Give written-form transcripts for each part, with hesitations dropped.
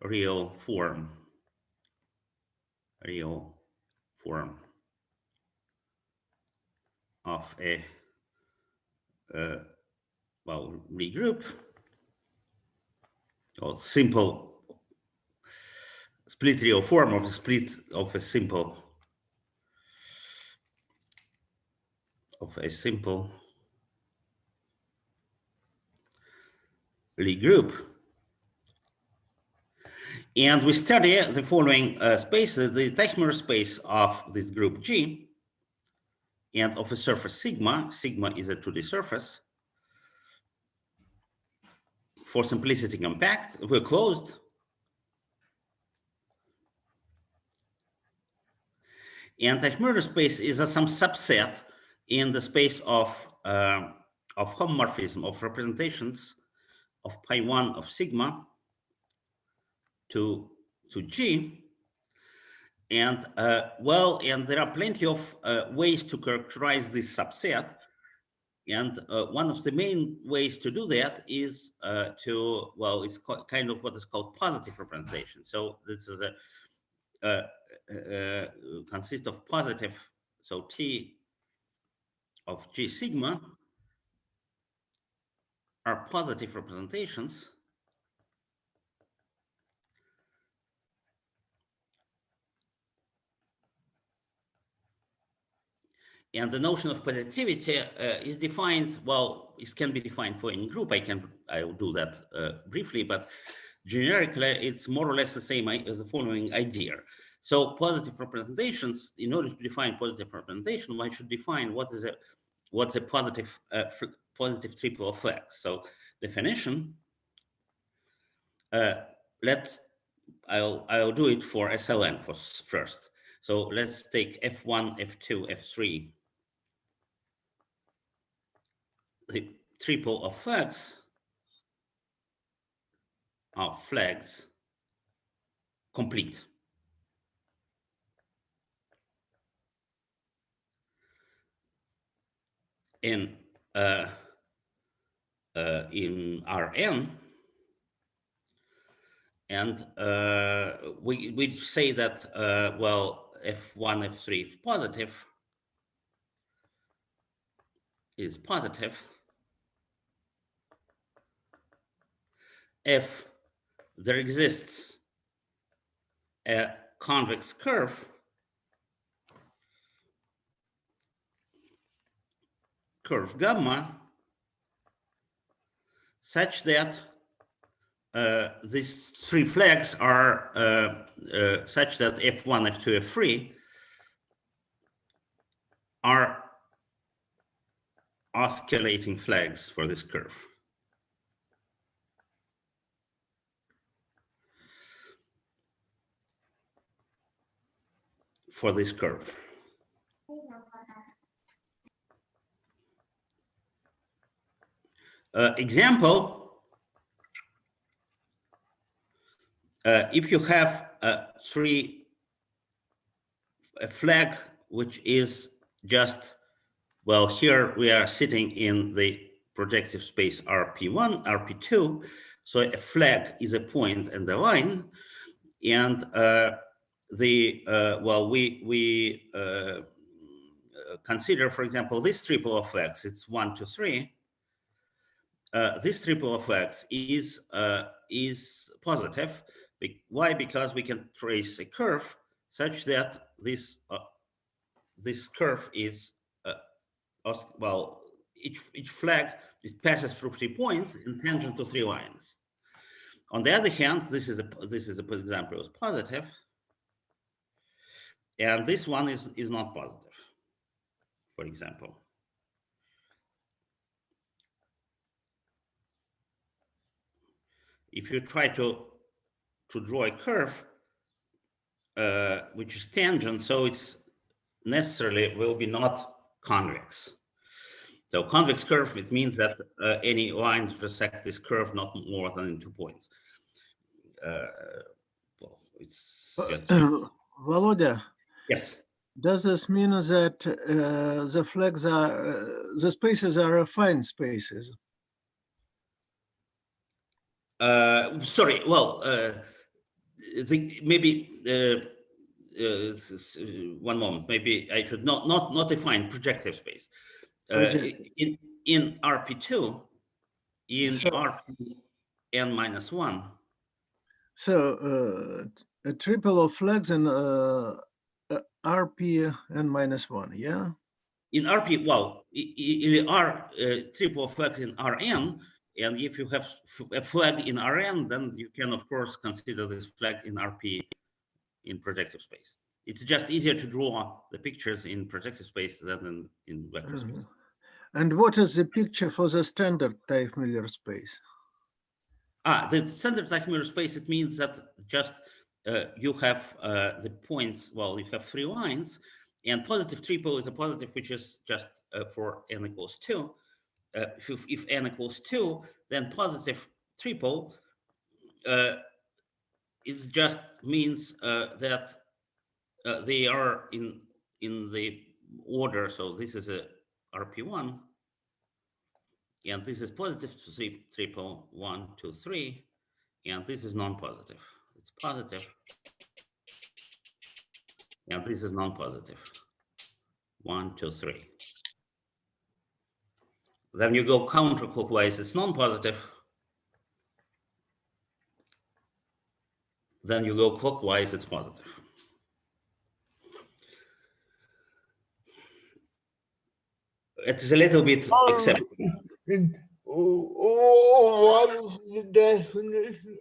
real form of a well, regroup, or simple split real form of a split of a simple Lie group. And we study the following spaces: the Teichmüller space of this group G and of a surface sigma. Sigma is a 2D surface. For simplicity compact, we're closed. And Teichmüller space is some subset in the space of homomorphism of representations of pi1 of sigma to G. And well, and there are plenty of ways to characterize this subset. And one of the main ways to do that is it's kind of what is called positive representation. So this is consists of positive, so T of G sigma are positive representations and the notion of positivity is defined, well, it can be defined for any group. I will do that briefly, but generically it's more or less the same as the following idea. So positive representations, in order to define positive representation, one should define what's a positive triple of X. So definition, I'll do it for SLN first. So let's take F1, F2, F3. The triple of X are flags complete. In Rn, and we say that well, F1, F3 is positive if there exists a convex curve gamma such that these three flags are such that F1, F2, F3 are oscillating flags for this curve. Example, if you have a flag which is just, well, here we are sitting in the projective space RP1, RP2, so a flag is a point and a line, and we consider, for example, this triple of X, it's 1, 2, 3. This triple of X is positive. Why? Because we can trace a curve such that this curve is well, each flag, it passes through 3 points in tangent to 3 lines. On the other hand, this is a example is positive, and this one is not positive, for example. If you try to draw a curve which is tangent, so it's necessarily will be not convex. So convex curve, it means that any line intersect this curve not more than in 2 points. Well, it's just... Volodya. Yes. Does this mean that the flags are the spaces are affine spaces? Sorry. Well, maybe one moment. Maybe I should not define projective space. Projective. In RP2, in So- RPn-1. So a triple of flags and RPn-1, yeah? In RP, well, in R triple flags in Rn, and if you have a flag in Rn, then you can, of course, consider this flag in RP in projective space. It's just easier to draw the pictures in projective space than in vector space. And what is the picture for the standard Teichmüller space? The standard Teichmüller space, it means that just you have the points, well, you have 3 lines, and positive triple is a positive which is just for n equals 2. If n equals 2, then positive triple it just means that they are in the order. So this is a RP1, and this is positive triple 1, 2, 3, and this is non-positive. It's positive, and this is non-positive. 1, 2, 3. Then you go counterclockwise, it's non-positive. Then you go clockwise, it's positive. It is a little bit exceptional. What is the definition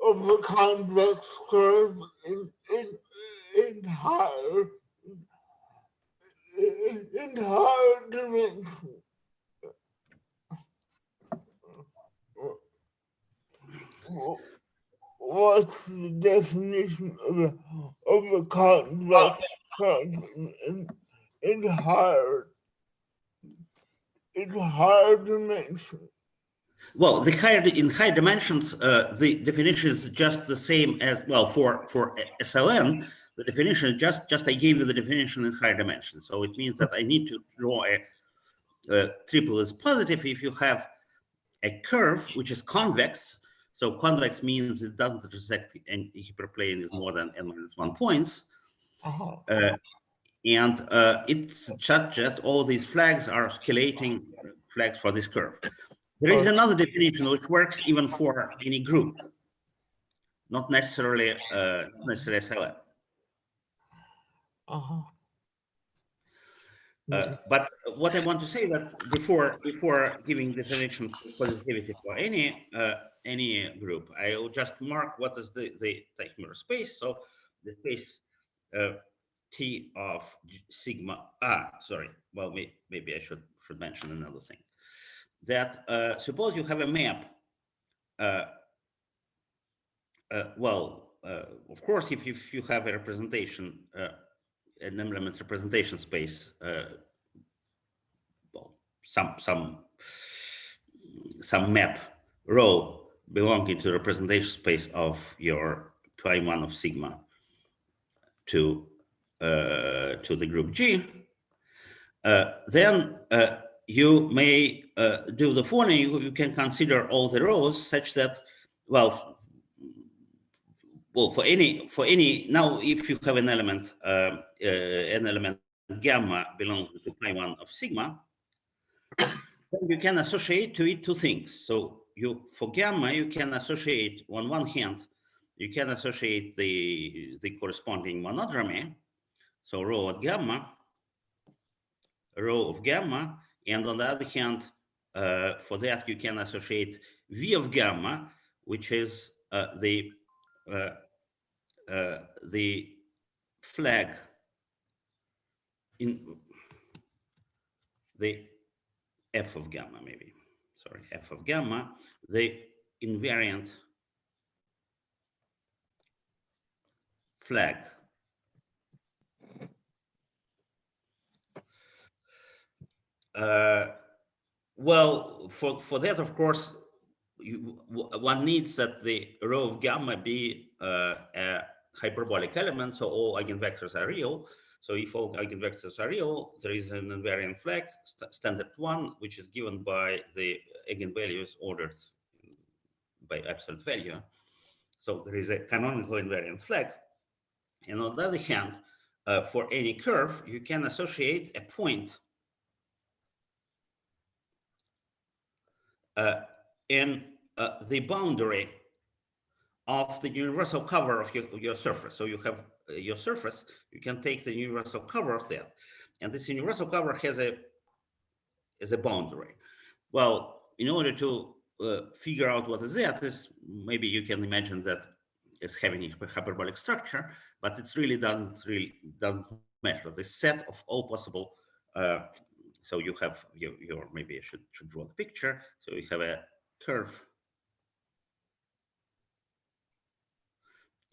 of a convex curve in higher dimension? What's the definition of a convex curve in higher dimension? Well, in higher dimensions, the definition is just the same as, well, for SLN, the definition is just I gave you the definition in higher dimensions. So it means that I need to draw a triple is positive if you have a curve which is convex. So convex means it doesn't intersect any hyperplane is more than n-1 points. And it's such that all these flags are oscillating flags for this curve. There is another definition which works even for any group, not necessarily SLN. But what I want to say that before giving definition of positivity for any group, I will just mark what is the Teichmüller space. So the space T of sigma. Sorry. Well, maybe I should mention another thing. That suppose you have a map. Of course, if you have a representation, an element representation space, well, some map rho belonging to the representation space of your pi1 of sigma to the group G, then you may do the following. You can consider all the rows such that, well, for any now, if you have an element gamma belonging to pi1 of sigma, then you can associate to it two things. So for gamma, you can associate on one hand, you can associate the corresponding monodromy, so rho of gamma, and on the other hand, for that you can associate V of gamma, which is the flag in the F of gamma, F of gamma, the invariant flag. Well, for that, of course, one needs that the rho of gamma be a hyperbolic element, so all eigenvectors are real. So if all eigenvectors are real, there is an invariant flag, standard 1, which is given by the eigenvalues ordered by absolute value. So there is a canonical invariant flag. And on the other hand, for any curve, you can associate a point in the boundary of the universal cover of your surface. So you have your surface, you can take the universal cover of that. And this universal cover has a boundary. Well, in order to figure out what is that, is maybe you can imagine that it's having a hyperbolic structure, but it really doesn't matter. The set of all possible. So you have your maybe I should draw the picture. So you have a curve,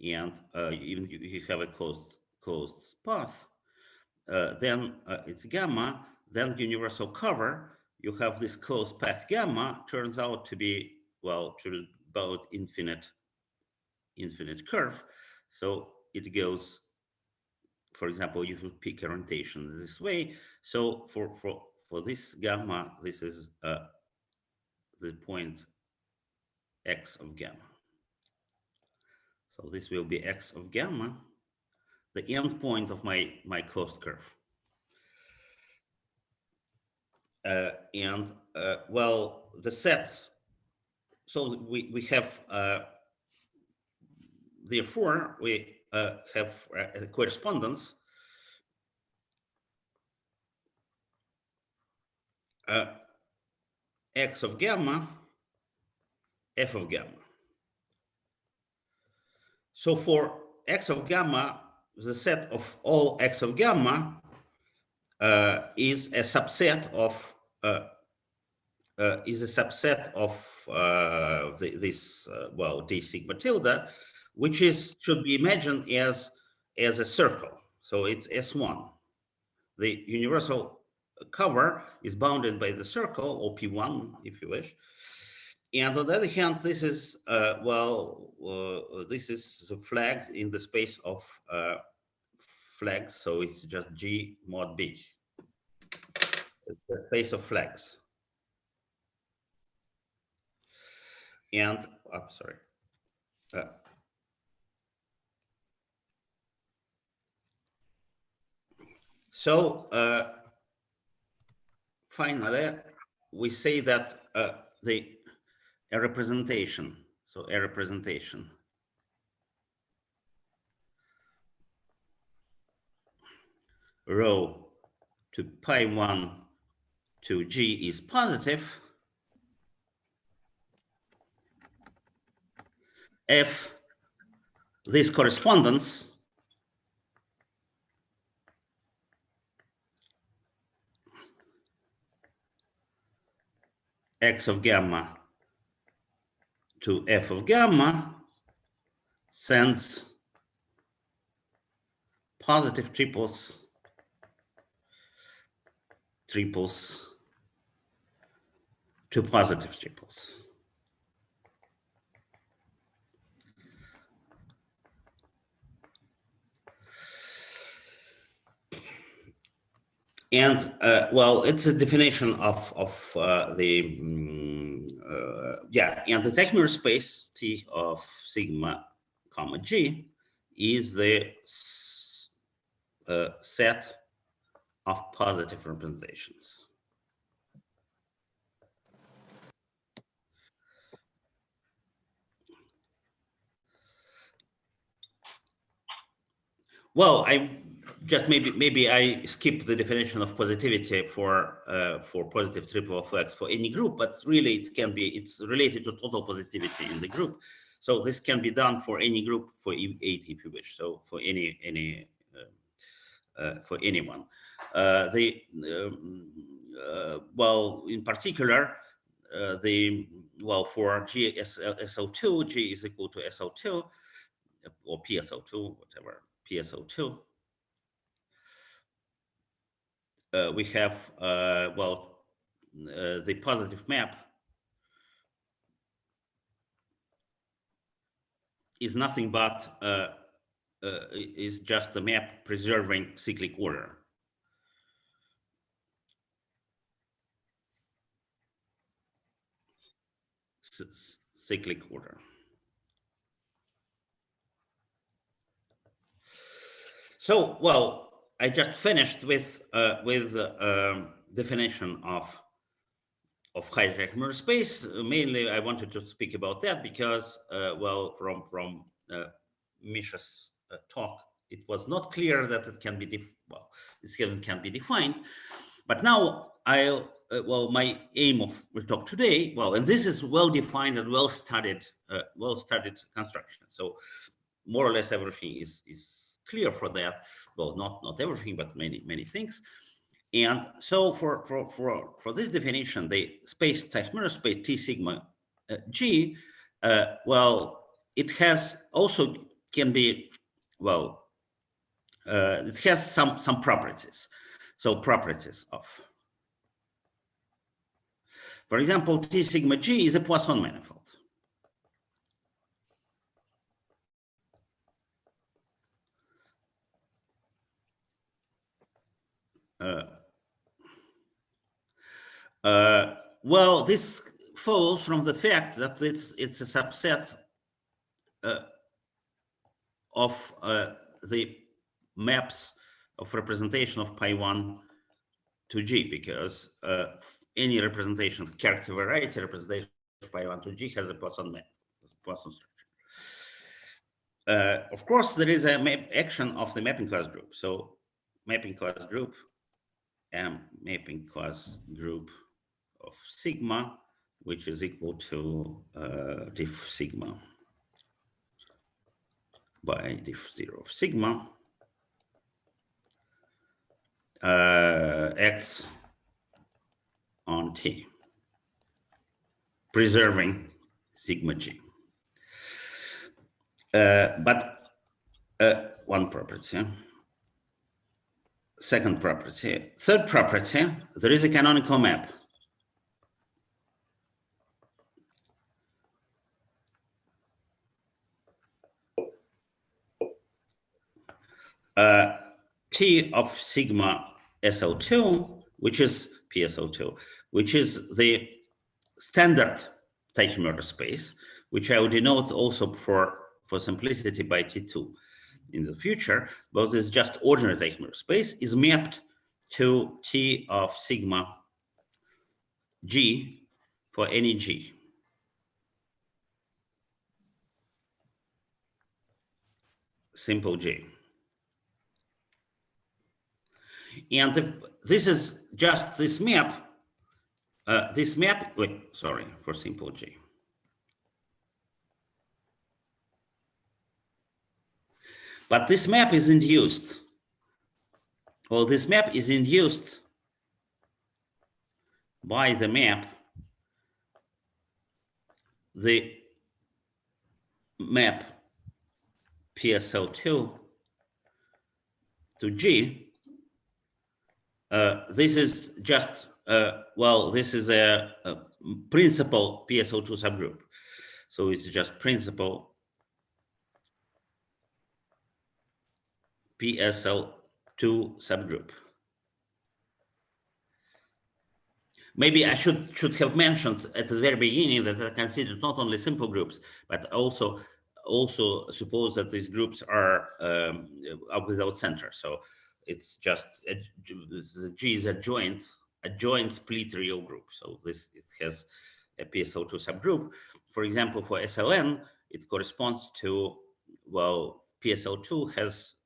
and even you have a closed path. Then it's gamma. Then universal cover. You have this closed path gamma. Turns out to be to about infinite curve. So it goes. For example, you would pick orientation this way. So for this gamma, this is the point x of gamma. So this will be x of gamma, the end point of my closed curve. Well, the set. So we have therefore we have a correspondence x of gamma, f of gamma. So for x of gamma, the set of all x of gamma is a subset of d sigma tilde, which should be imagined as a circle. So it's S1. The universal cover is bounded by the circle, or P1, if you wish. And on the other hand, this is this is the flag in the space of flags. So it's just G mod B, the space of flags. And I'm sorry. Finally, we say that a representation. So a representation rho to pi1 to G is positive if this correspondence x of gamma to f of gamma sends positive triples to positive triples. And well, it's a definition of the and the Teichmüller space T of sigma comma G is the set of positive representations. Well, I just maybe I skip the definition of positivity for positive triple of x for any group, but really it's related to total positivity in the group. So this can be done for any group for E8 if you wish. So for for anyone. Well, in particular, for SO2, G is equal to SO2 or PSO2, whatever PSO2. We have the positive map is nothing but is just the map preserving cyclic order. Cyclic order. So, well, I just finished with definition of higher mirror space. Mainly, I wanted to speak about that because, well, from Misha's talk, it was not clear that it can be this can be defined. But now well, my aim of the talk today, well, and this is well-defined and well-studied construction. So more or less everything is clear for that. Well, not everything, but many things. And so for this definition, the space type mirror space T sigma G, well, it has also can be, well, it has some properties. So properties of, for example, T sigma G is a Poisson manifold. Well, this follows from the fact that it's a subset of the maps of representation of pi1 to G, because any representation, character variety representation of pi1 to G has a Poisson structure. Of course, there is a action of the mapping class group. So mapping class group and mapping class group of sigma, which is equal to diff sigma by diff 0 of sigma x on T, preserving sigma G. But one property. Second property. Third property, there is a canonical map. T of sigma SO2, which is PSO2, which is the standard tachymeter space, which I will denote also for simplicity by T2 in the future, but this just ordinary tachymeter space is mapped to T of sigma G for any G. Simple G. And this is just this map. For simple G. But this map is induced. Well, this map is induced by the map, the map PSO2 to G. This is just, well, this is a principal PSO2 subgroup. So it's just principal PSO2 subgroup. Maybe I should have mentioned at the very beginning that I consider not only simple groups, but also suppose that these groups are without center. So it's just the G is a joint split real group. So it has a PSO2 subgroup. For example, for SLN, it corresponds to, well, PSO2 has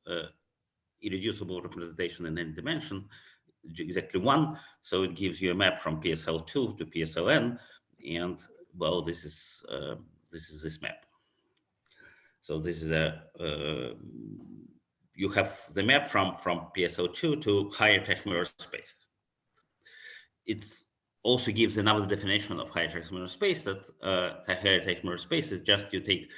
irreducible representation in any dimension, exactly 1. So it gives you a map from PSL2 to PSLN, and well, this is this map. So this is you have the map from PSO2 to higher tachymeter space. It also gives another definition of higher tachymeter space, that higher tachymeter space is just you take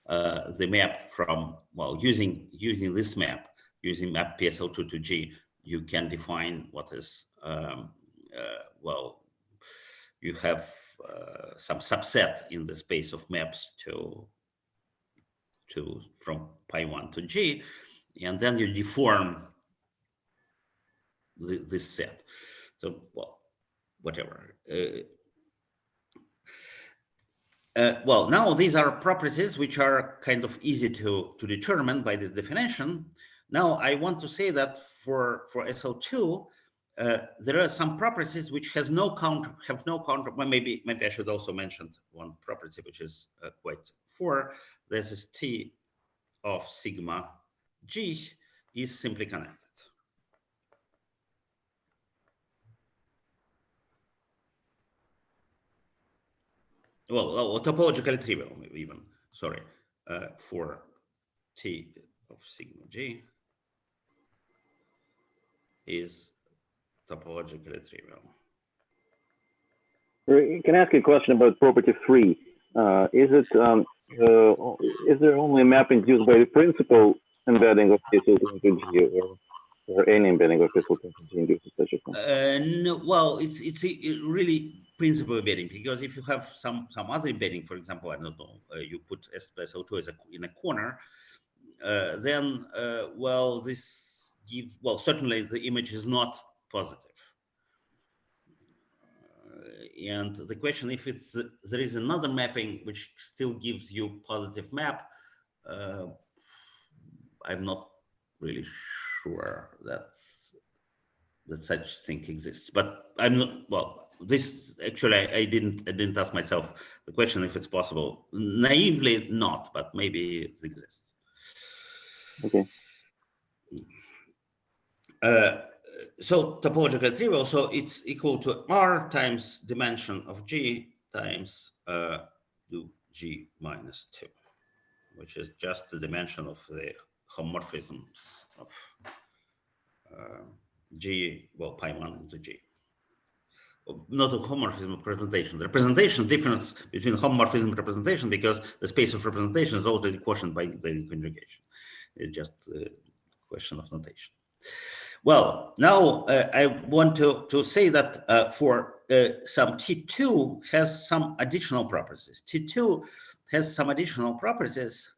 the map from, well, using this map, using map PSO2 to G, you can define what is, well, you have some subset in the space of maps from pi1 to G, and then you deform this set. So, well, whatever. Well, now these are properties which are kind of easy to determine by the definition. Now I want to say that for SO2, there are some properties which have no counter. Well, maybe I should also mention one property which is quite for. This is T of sigma G is simply connected. Well, topologically trivial even, sorry, for T of sigma G is topologically trivial. Can I ask you a question about property 3? Is there only a map induced by the principal embedding of T2 into G, or any embedding of T2 into G induces such a thing? No, well, it's really principal embedding, because if you have some other embedding, for example, I don't know, you put SO2 as in a corner, then well, this gives, well, certainly the image is not positive. And the question, if it's there is another mapping which still gives you positive map, I'm not really sure that such thing exists. But I'm not, well, this actually I didn't ask myself the question if it's possible. Naively not, but maybe it exists. Okay. So topologically trivial, so it's equal to R times dimension of G times G minus 2, which is just the dimension of the homomorphisms of G, well, pi 1 into G. Not a homomorphism of representation. The representation difference between homomorphism and representation, because the space of representation is already quotient by the conjugation. It's just a question of notation. Well, now I want to say that for some T2 has some additional properties. T2 has some additional properties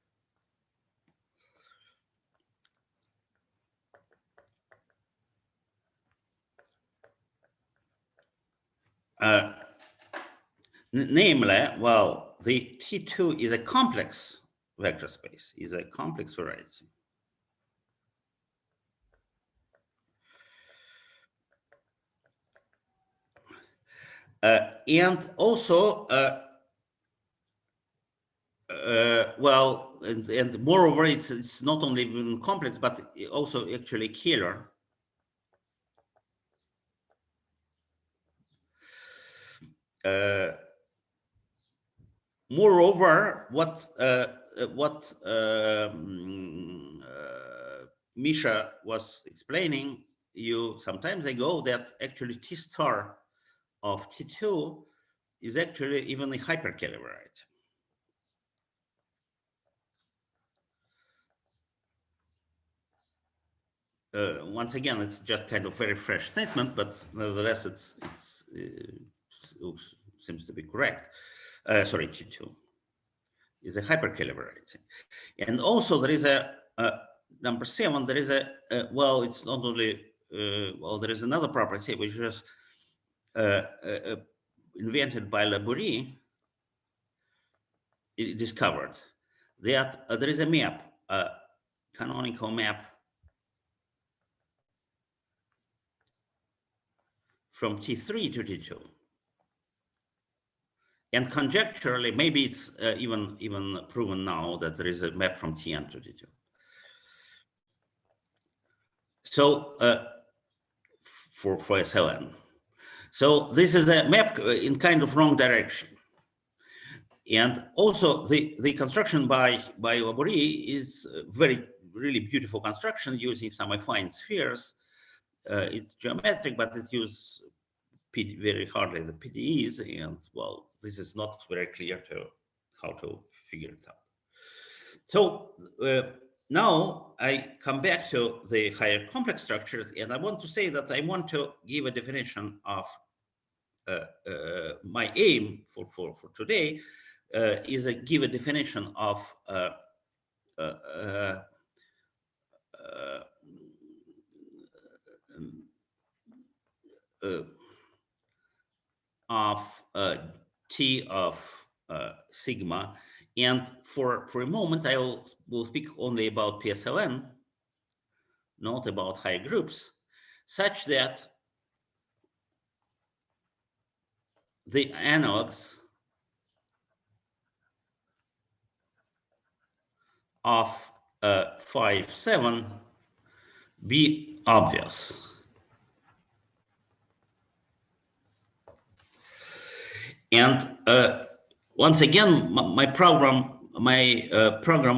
namely, well, the T2 is a complex vector space, is a complex variety. And also, well, and moreover, it's not only even complex, but also actually Kähler. Moreover, what Misha was explaining you some times ago, that actually T star of T2 is actually even a hyperkähler variety. Once again, it's just kind of very fresh statement, but nevertheless, it seems to be correct. Sorry, T2 is a hyperkähler variety. And also there is a number 7, there is a, well, it's not only, well, there is another property which was invented by Laborie, discovered, that there is a map, a canonical map from T3 to T2. And conjecturally, maybe it's even proven now that there is a map from Tn to T2. So for SLN. So this is a map in kind of wrong direction. And also the construction by Laborie is really beautiful construction using some affine spheres. It's geometric, but it uses very hardly the PDEs, and well, this is not very clear to how to figure it out. So now I come back to the higher complex structures, and I want to say that I want to give a definition of my aim for today is a give a definition of T of sigma, and for a moment I will speak only about PSLN, note about higher groups, such that the analogs of 5, 7 be obvious. And once again, my program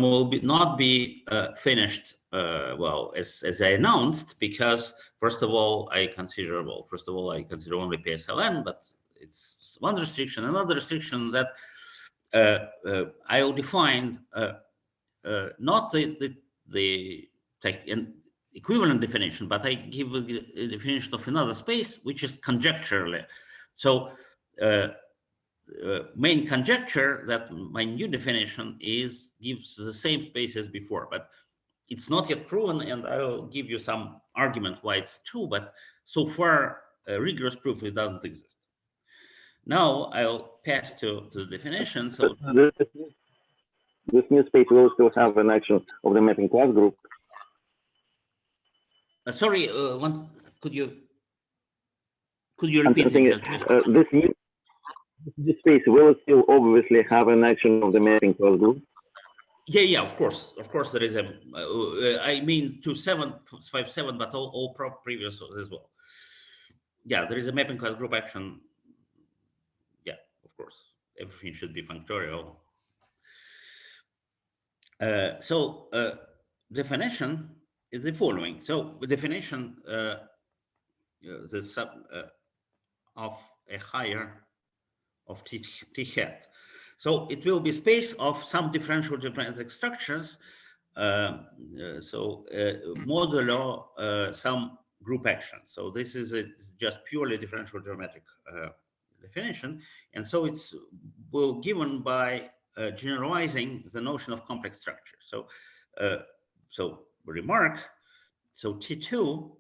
will not be finished well as I announced, because first of all I consider only PSLN, but it's one restriction. Another restriction that I will define not the equivalent definition, but I give a definition of another space which is conjecturally. So main conjecture that my new definition gives the same space as before, but it's not yet proven, and I'll give you some argument why it's true, but so far rigorous proof it doesn't exist. Now I'll pass to the definition. So this new space will still have an action of the mapping class group. Sorry, could you repeat it? This space will still obviously have an action of the mapping class group. Yeah, of course there is a. I mean 2.7.5.7, but all previous as well. Yeah, there is a mapping class group action. Yeah, of course, everything should be functorial. So definition is the following. So the definition the sub of a higher of T hat. So it will be space of some differential geometric structures. Modulo some group action. So this is just purely differential geometric definition, and so it's given by generalizing the notion of complex structure. So, remark. So T2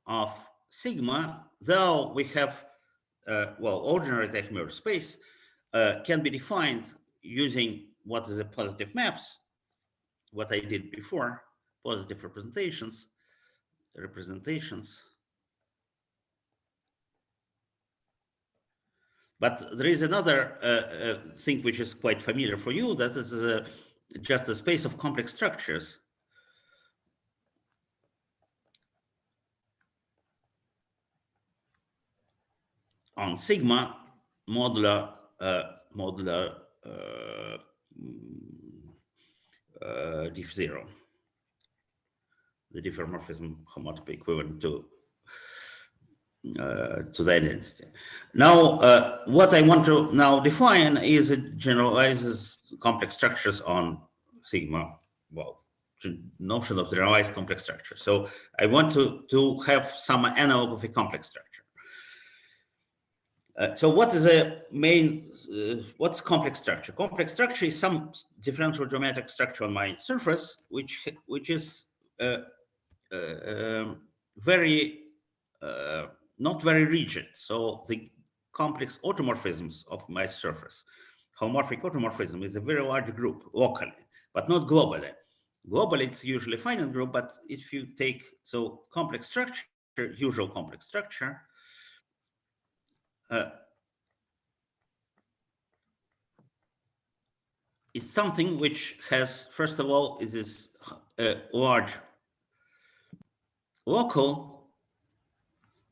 of sigma, though we have ordinary Teichmüller space, can be defined using what is the positive maps, what I did before, positive representations. But there is another thing which is quite familiar for you, that is just the space of complex structures. On sigma modular diff 0, the diffeomorphism homotopy equivalent to the identity. Now, what I want to now define is it generalizes complex structures on sigma. Well, notion of generalized complex structure. So I want to have some analog of a complex structure. So what is a main, what's complex structure? Complex structure is some differential geometric structure on my surface, which is very, not very rigid. So the complex automorphisms of my surface, homomorphic automorphism is a very large group locally, but not globally. Globally, it's usually a finite group, but if you take, so complex structure, usual complex structure, it's something which has, first of all, it is a large local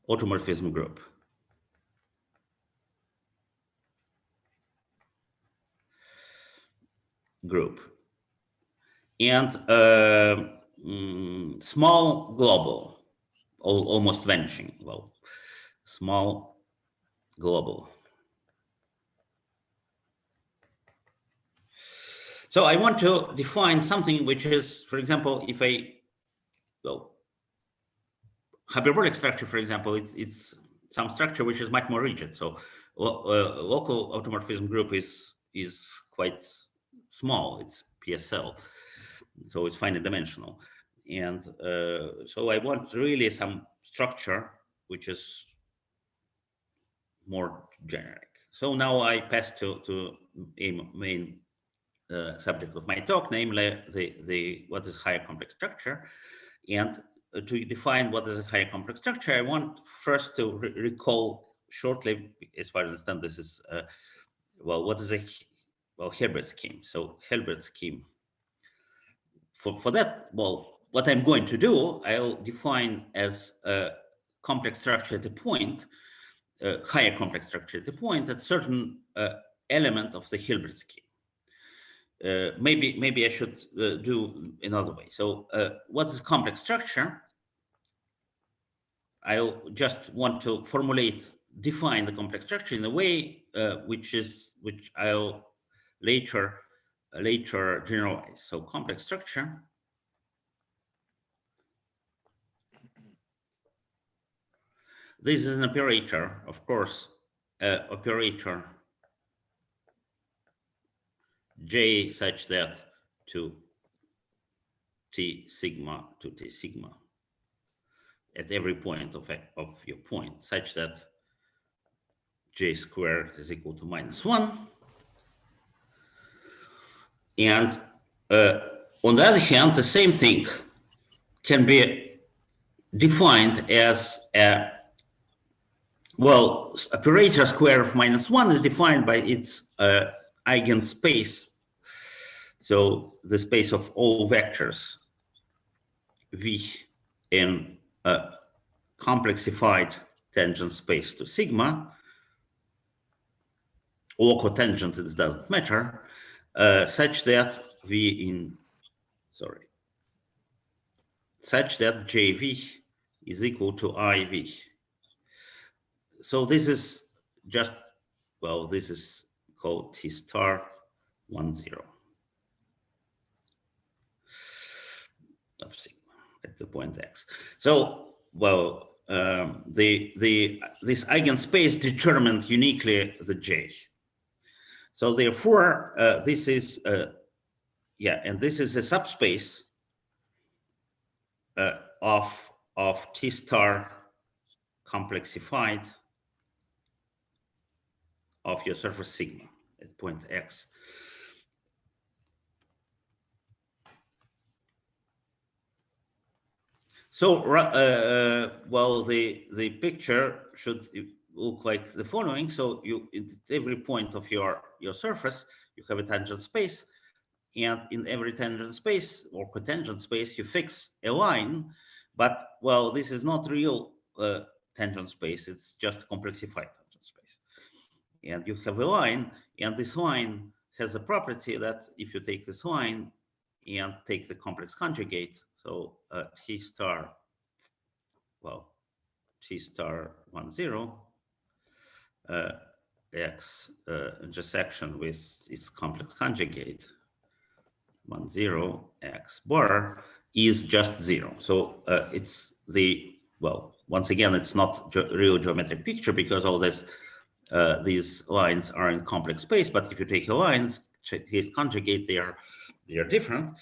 automorphism group. And small global, almost vanishing, well, small global. So I want to define something which is, for example, if hyperbolic structure, for example, it's some structure which is much more rigid. So local automorphism group is quite small. It's PSL, so it's finite dimensional. And so I want really some structure which is more generic. So now I pass to a main subject of my talk, namely what is higher complex structure. And to define what is a higher complex structure, I want first to recall shortly, as far as I understand, this is, well, what is a, well, Hilbert scheme. So Hilbert scheme. For that, well, what I'm going to do, I'll define as a complex structure at a point, higher complex structure at a point, that certain element of the Hilbert scheme. Maybe I should do another way. So what is complex structure? I just want to define the complex structure in a way which I'll later generalize. So complex structure this is an operator, of course, operator J such that to T sigma to T sigma at every point of your point, such that J squared is equal to -1. And on the other hand, the same thing can be defined as a, well, operator square of -1 is defined by its eigenspace. So the space of all vectors V in a complexified tangent space to sigma, or cotangent, it doesn't matter, such that such that JV is equal to IV. So this is just, well, this is called T star 10 of sigma at the point X. So, well, this eigenspace determined uniquely the J. So therefore, this is and this is a subspace of T star complexified of your surface sigma at point X. So, well, the picture should look like the following. So you, at every point of your surface, you have a tangent space, and in every tangent space or cotangent space, you fix a line. But, well, this is not real tangent space. It's just complexified tangent space. And you have a line, and this line has a property that if you take this line and take the complex conjugate, so T star, well, T star 10, X intersection with its complex conjugate, 10 X bar is just 0. So it's the, well, once again, it's not real geometric picture because all this, these lines are in complex space, but if you take a line, his conjugate, they are different.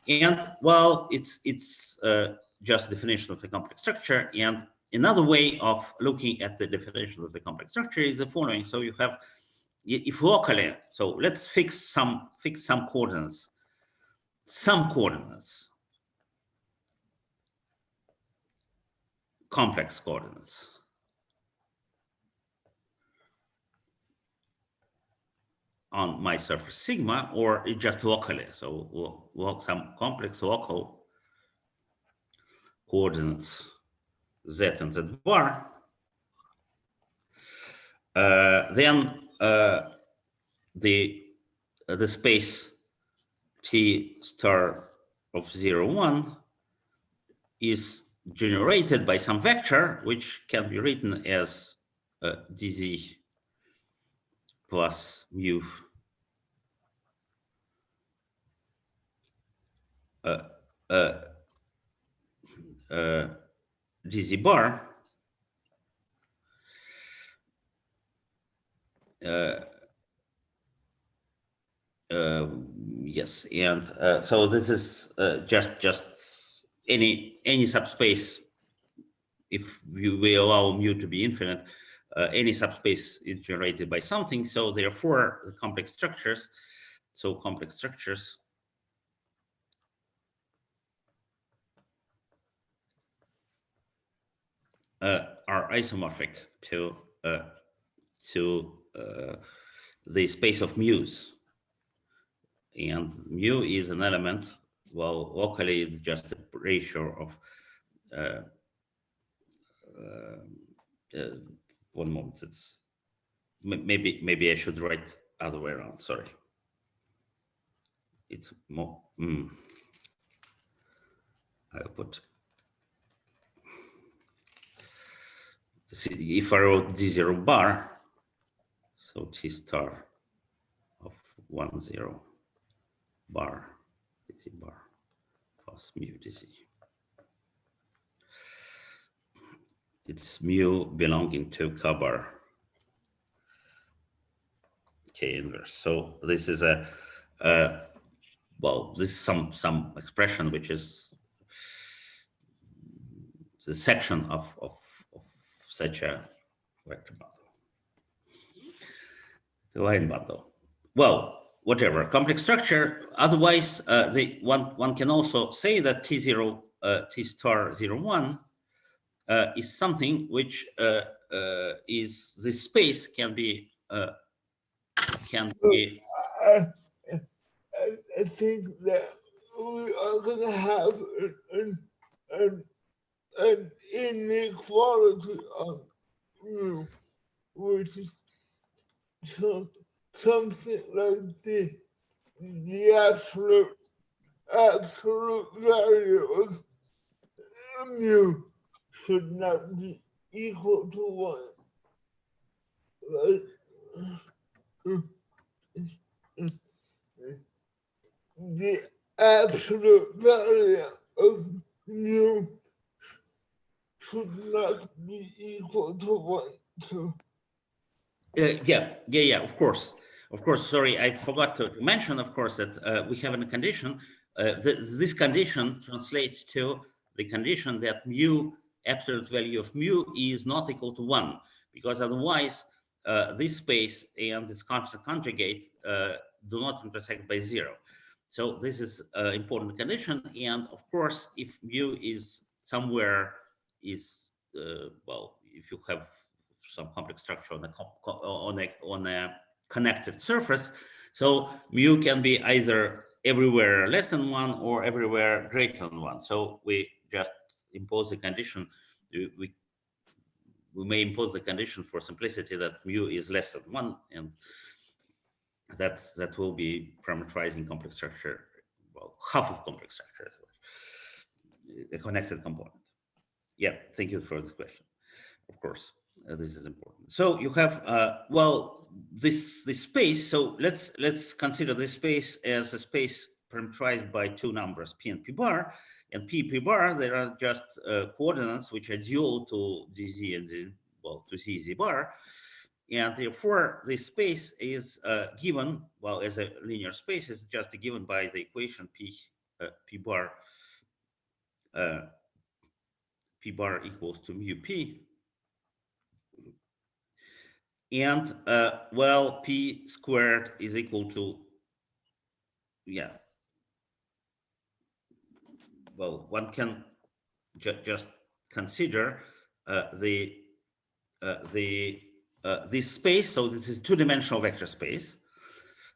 And, well, it's just definition of the complex structure. And another way of looking at the definition of the complex structure is the following. So you have, if locally, so let's fix some coordinates, complex coordinates. On my surface sigma, or just locally. So some complex local coordinates Z and Z bar. Then the space T star of 0, 1 is generated by some vector, which can be written as dz plus mu dz bar yes, and so this is just any subspace. If we allow mu to be infinite, any subspace is generated by something. So therefore, the complex structures. So complex structures are isomorphic to the space of mu's, and mu is an element. Well, locally it's just a ratio of one moment. It's maybe I should write other way around. Sorry. It's more. I'll put. See, if I wrote d0 bar, so t star of 1 0 bar dz bar plus mu dz. It's mu belonging to k bar k inverse. So this is a well, this is some expression which is the section of such a vector bundle, the line bundle. Well, whatever complex structure. Otherwise, one can also say that t0 t star 0 1 is something which is this space can be I think that we are going to have an inequality on mu, which is something like the absolute value of mu should not be equal to 1. The absolute value of mu should not be equal to 1. So, yeah, of course. Sorry, I forgot to mention, of course, that we have a condition. This condition translates to the condition that mu, absolute value of mu, is not equal to 1, because otherwise this space and its constant conjugate do not intersect by 0. So this is an important condition. And of course, if mu is somewhere well, if you have some complex structure on a connected surface, so mu can be either everywhere less than 1 or everywhere greater than 1. So we just impose a condition. We may impose the condition for simplicity that mu is less than 1, and that will be parameterizing complex structure, well, half of complex structure, a connected component. Yeah, thank you for the question. Of course, this is important. So you have well, this space. So let's consider this space as a space parameterized by two numbers, p and p bar. And p bar, there are just coordinates which are dual to dz and to z bar. And therefore, this space is given, well, as a linear space, is just given by the equation p bar equals to mu p. And well, p squared is equal to, yeah, well, one can just consider this space. So this is two-dimensional vector space,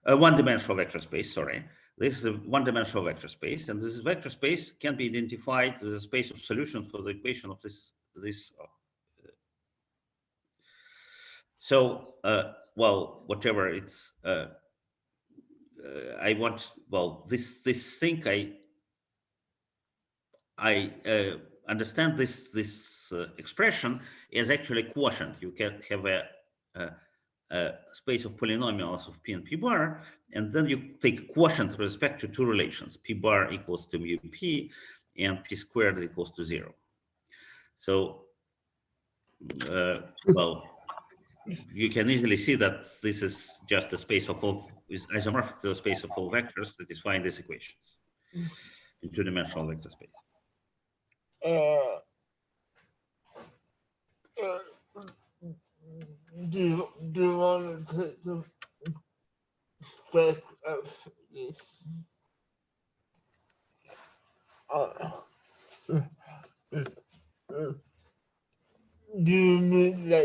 one-dimensional vector space, sorry. This is a one-dimensional vector space, and this vector space can be identified as a space of solution for the equation of this. So, well, whatever it's, I want, well, this thing, I understand this expression is actually quotient. You can have a space of polynomials of p and p bar, and then you take quotient with respect to two relations. P bar equals to mu p, and p squared equals to 0. So, well, you can easily see that this is just a space of all, is isomorphic to a space of all vectors that define these equations in two-dimensional vector space. Do you want to take the spec of this?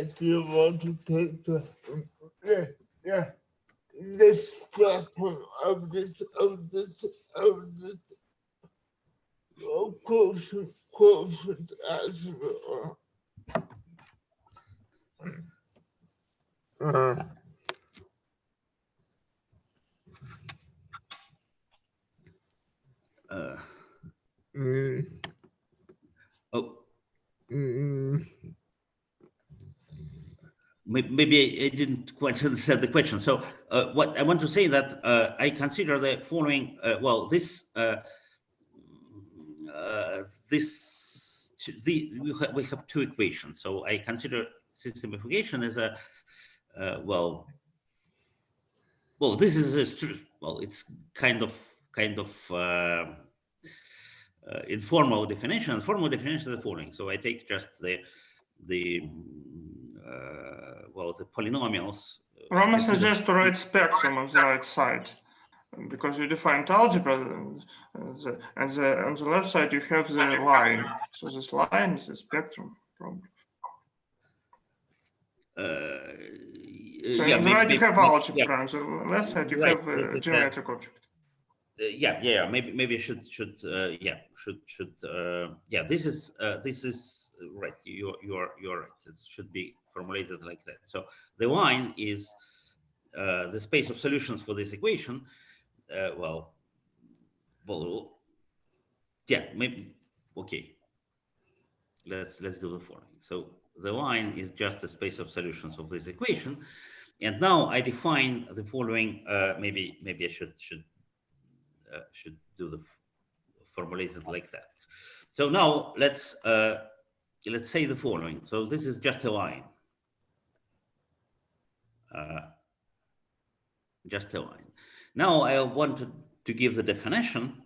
that you want to take the spectrum of this quotient algebra. Oh, maybe I didn't quite understand the question. So what I want to say that I consider the following. Well, we have two equations. So I consider systemification as a well, this is it's kind of informal definition. Formal definition is the following. So I take just the polynomials. Roman suggests to write spectrum on the right side, because you defined algebra, and on the left side you have the line. So this line is the spectrum, probably. So on the right you have algebra, on the left side you have a geometric object. Maybe I should this is right. You're right. It should be formulated like that. So the line is the space of solutions for this equation. Maybe okay. Let's do the following. So the line is just the space of solutions of this equation, and now I define the following. Maybe I should do the formulated like that. So now let's say the following. So this is just a line. Just a line. Now I wanted to give the definition,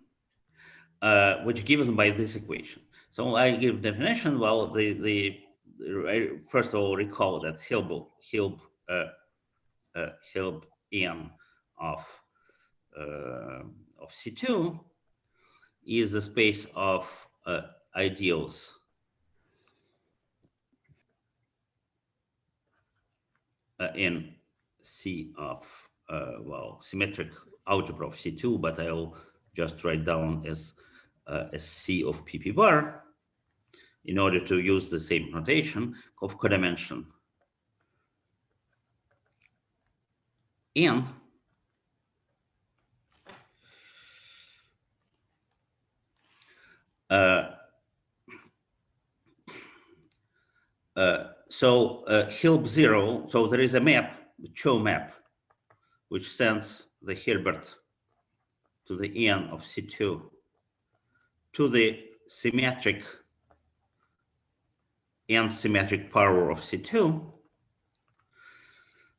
which given by this equation. So I give definition. Well, first of all, recall that Hilb n of C2 is the space of ideals in C of symmetric algebra of C2, but I'll just write down as C of PP bar in order to use the same notation of codimension. And Hilb 0, so there is a map, the Cho map, which sends the Hilbert to the n of C2 to the symmetric n symmetric power of C2,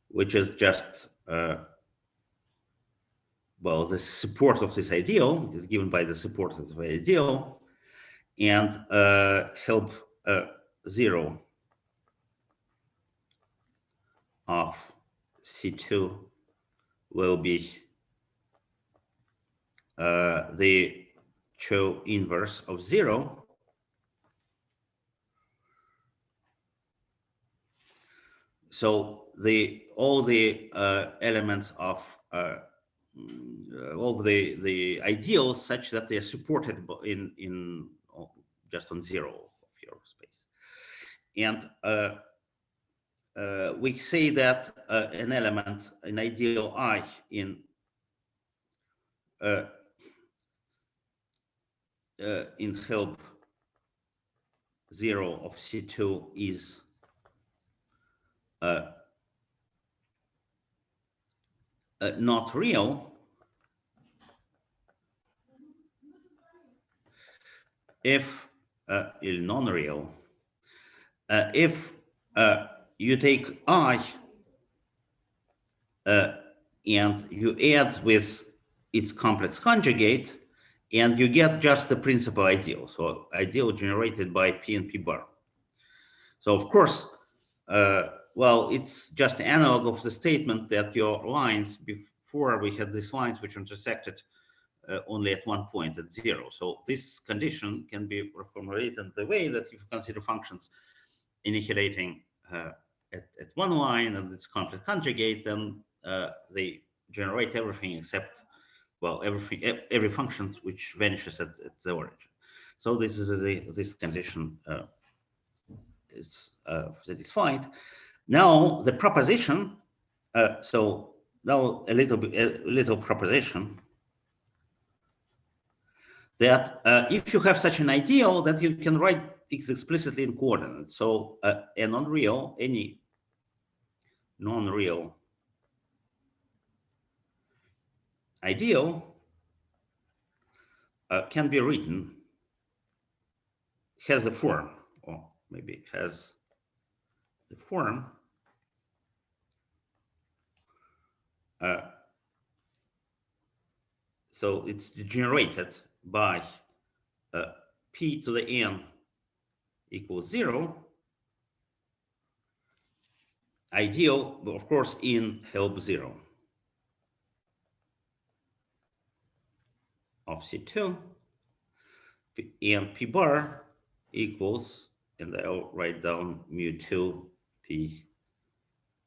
which is just the support of this ideal is given by the support of the ideal, and Hilb 0 of C2 will be the Cho inverse of 0. So all the elements of all the ideals such that they are supported in just on 0 of your space, and we say that an element, an ideal I in Hilb 0 of C2 is not real if non-real if you take I and you add with its complex conjugate, and you get just the principal ideal, so ideal generated by P and P bar. So of course, it's just analog of the statement that your lines, before we had these lines which intersected only at one point at 0. So this condition can be reformulated in the way that if you consider functions annihilating at one line and it's complex conjugate, then they generate everything except, well, every function which vanishes at the origin. So this is this condition is satisfied. Now the proposition. So now a little proposition that if you have such an ideal, that you can write it explicitly in coordinates. So a non-real, any non-real ideal can be written, has a form, or maybe it has the form so it's generated by p to the n equals 0, ideal, of course, in help 0 of C2, and p bar equals, and I'll write down mu2 p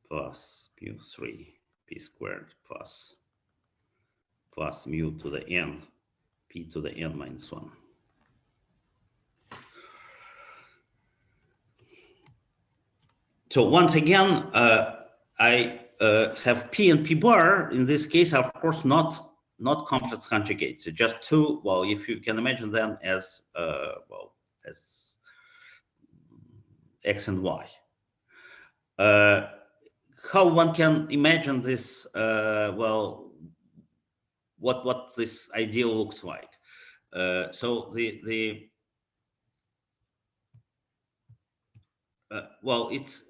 plus mu3 p squared plus mu to the n p to the n minus 1. So once again, I have p and p bar. In this case, are of course not complex conjugates. So just two. Well, if you can imagine them as as x and y. How one can imagine this? Well, what this ideal looks like. So well, it's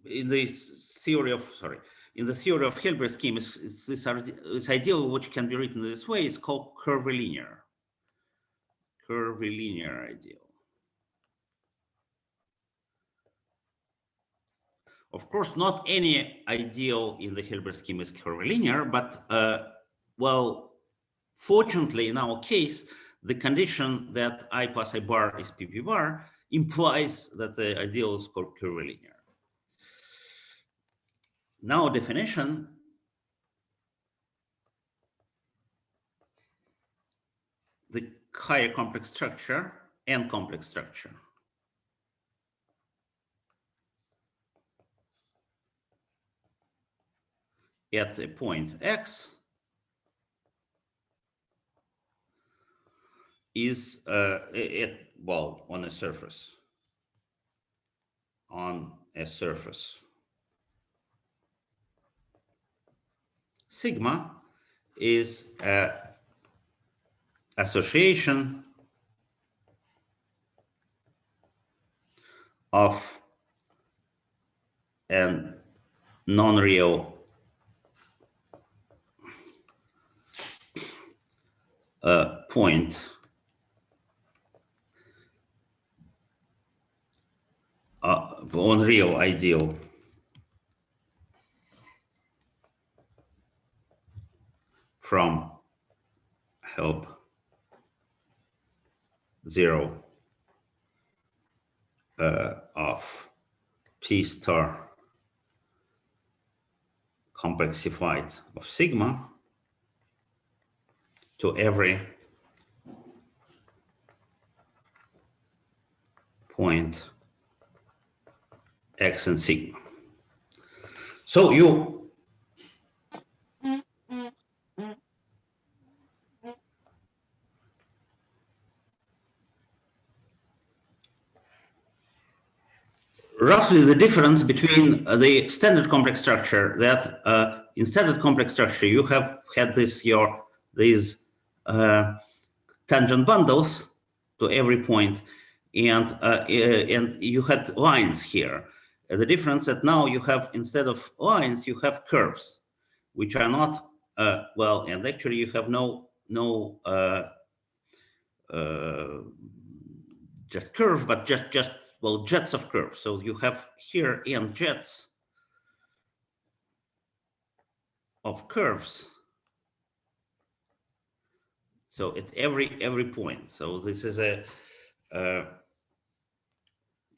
in the theory of Hilbert scheme. It's this ideal which can be written this way. It's called curvilinear ideal. Of course, not any ideal in the Hilbert scheme is curvilinear, but well, fortunately, in our case, the condition that I plus I bar is p bar implies that the ideal is called curvilinear. Now, definition. The higher complex structure and complex structure at a point x is on a surface. Sigma is association of a non-real point on real ideal from help 0 of p star complexified of sigma to every point x and sigma. So you roughly the difference between the standard complex structure that in standard complex structure you have had these tangent bundles to every point, and you had lines here. The difference that now you have, instead of lines, you have curves, which are not well, and actually you have no just curve, but just jets of curves. So you have here n jets of curves. So at every point. So this is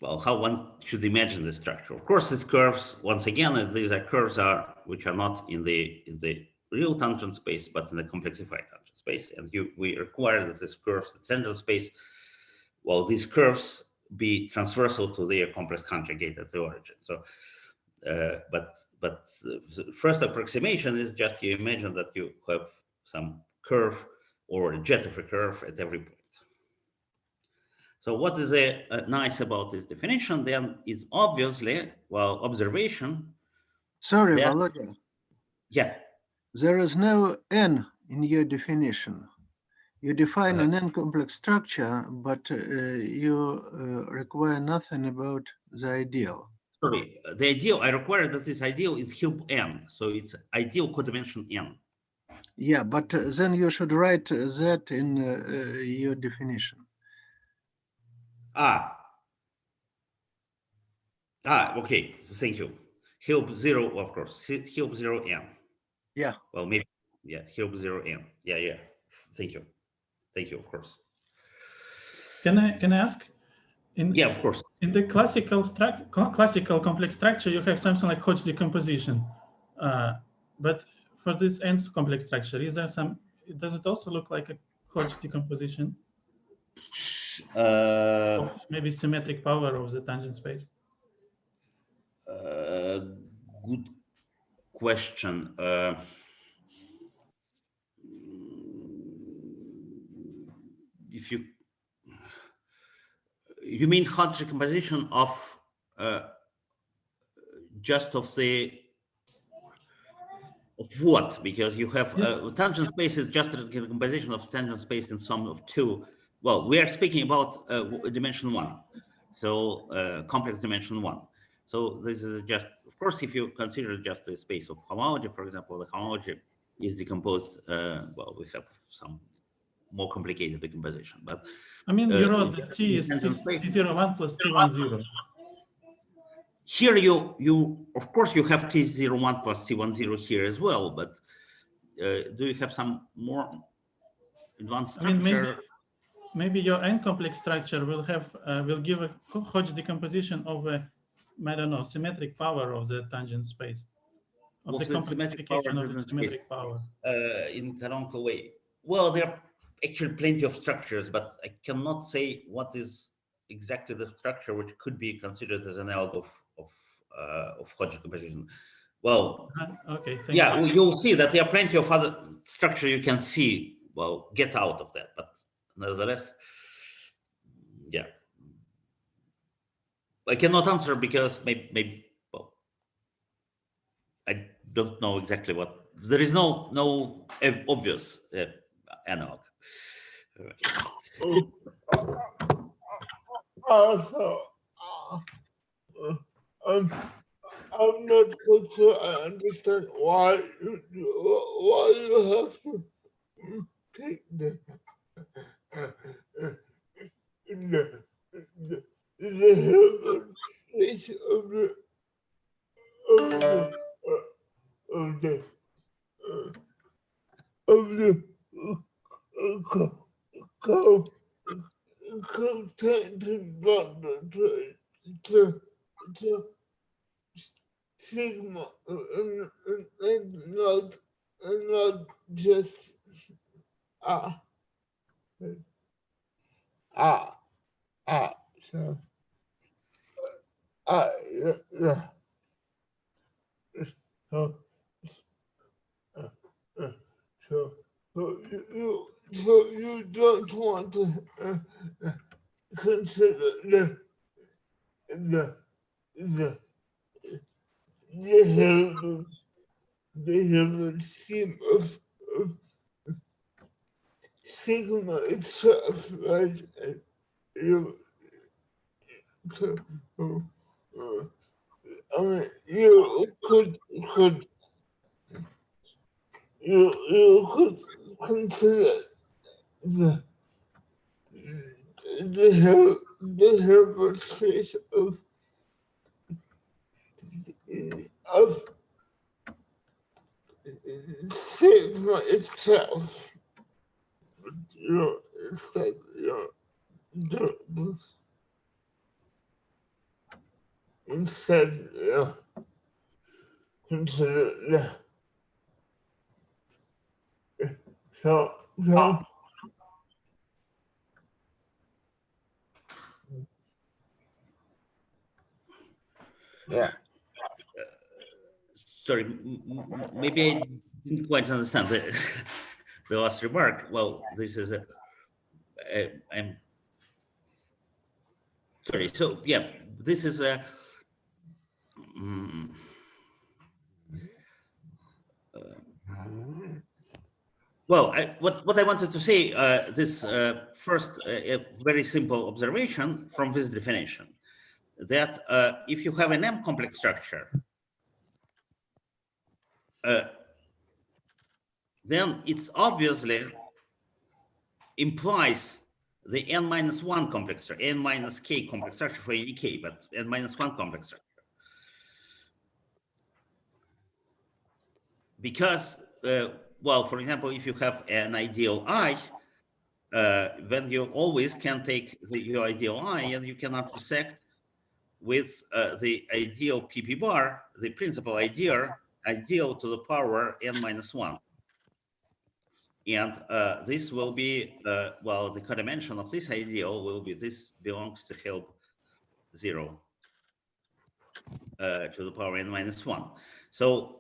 well, how one should imagine the structure. Of course, these curves, once again, these are curves which are not in the real tangent space, but in the complexified tangent space. And we require that these curves, the tangent space, well, these curves be transversal to their complex conjugate at the origin. So, but the first approximation is just you imagine that you have some curve or a jet of a curve at every point. So what is nice about this definition then is obviously, well, observation. Sorry, that, Volodya. Yeah. There is no n in your definition. You define an n-complex structure, but you require nothing about the ideal. Sorry, the ideal, I require that this ideal is cube n. So it's ideal codimension n. Yeah, but then you should write that in your definition. Okay, thank you. Help 0, of course, help 0 n. Yeah. Well, maybe, yeah, help 0 n. Yeah. Thank you, of course. Can I ask? Yeah, of course. In the classical complex structure, you have something like Hodge decomposition, but for this nth complex structure, is there some? Does it also look like a Hodge decomposition? Maybe symmetric power of the tangent space. Good question. If you mean Hodge decomposition of just of what? Because you have tangent space is just a decomposition of tangent space in sum of two. Well, we are speaking about dimension 1, so complex dimension 1. So this is just, of course, if you consider just the space of homology, for example, the homology is decomposed. Well, we have some more complicated decomposition, but I mean, you wrote that T is T01 plus T10. Here you of course you have T01 plus T10 here as well, but do you have some more advanced structure? I mean, maybe your n-complex structure will have will give a Hodge decomposition of a, I don't know, symmetric power of the tangent space, of the complexification of the symmetric power. In canonical way. Well, there are actually plenty of structures, but I cannot say what is exactly the structure which could be considered as an analog of Hodge decomposition. Well, okay, thank you. You'll see that there are plenty of other structure you can see. Well, get out of that, but nevertheless, yeah, I cannot answer because maybe well, I don't know exactly what. There is no obvious analog. I'm not quite sure I understand why you have to take the space of the co-tangent bundle to sigma and not just so yeah. So you don't want to consider the Hilbert scheme of sigma itself, right? I mean, you could consider the Hilbert space of sigma itself. It's like instead consider so yeah. Sorry, maybe I didn't quite understand the last remark. Well, this is I'm sorry. So yeah, this is a. Well, what I wanted to say, this first very simple observation from this definition, that if you have an M complex structure, then it's obviously implies the n-1 complex structure, n-k complex structure for any k, but n-1 complex structure. Because, well, for example, if you have an ideal I, then you always can take your ideal I and you can intersect with the ideal PP bar, the principal ideal to the power n-1. And this will be, well, the codimension of this ideal will be, this belongs to help 0 to the power n-1. So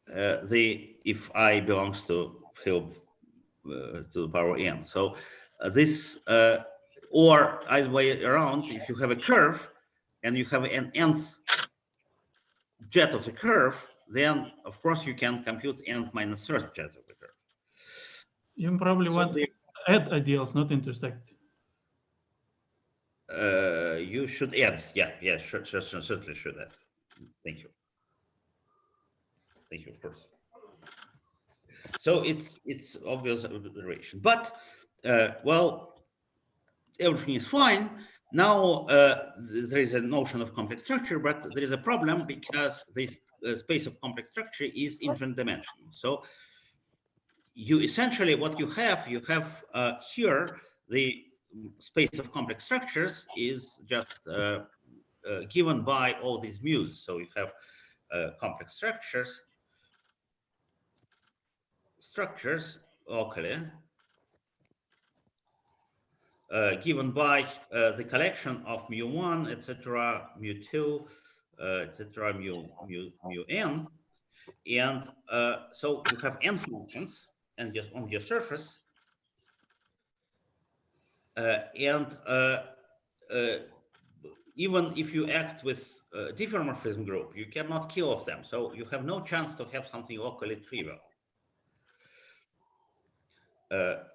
if I belongs to help to the power n. So this, or either way around, if you have a curve and you have an nth jet of the curve, then of course you can compute n-1st jet of the curve. You probably want to add ideals, not intersect. You should add, yeah, certainly should add. Thank you, of course. So it's obvious observation, but well, everything is fine. Now there is a notion of complex structure, but there is a problem because the space of complex structure is infinite dimensional. So you essentially what you have here the space of complex structures is just given by all these mu's. So you have complex structures locally given by the collection of mu1, etc., mu2, etc., mu n, and so you have n functions and just on your surface, and even if you act with a diffeomorphism group, you cannot kill off them. So you have no chance to have something locally trivial. To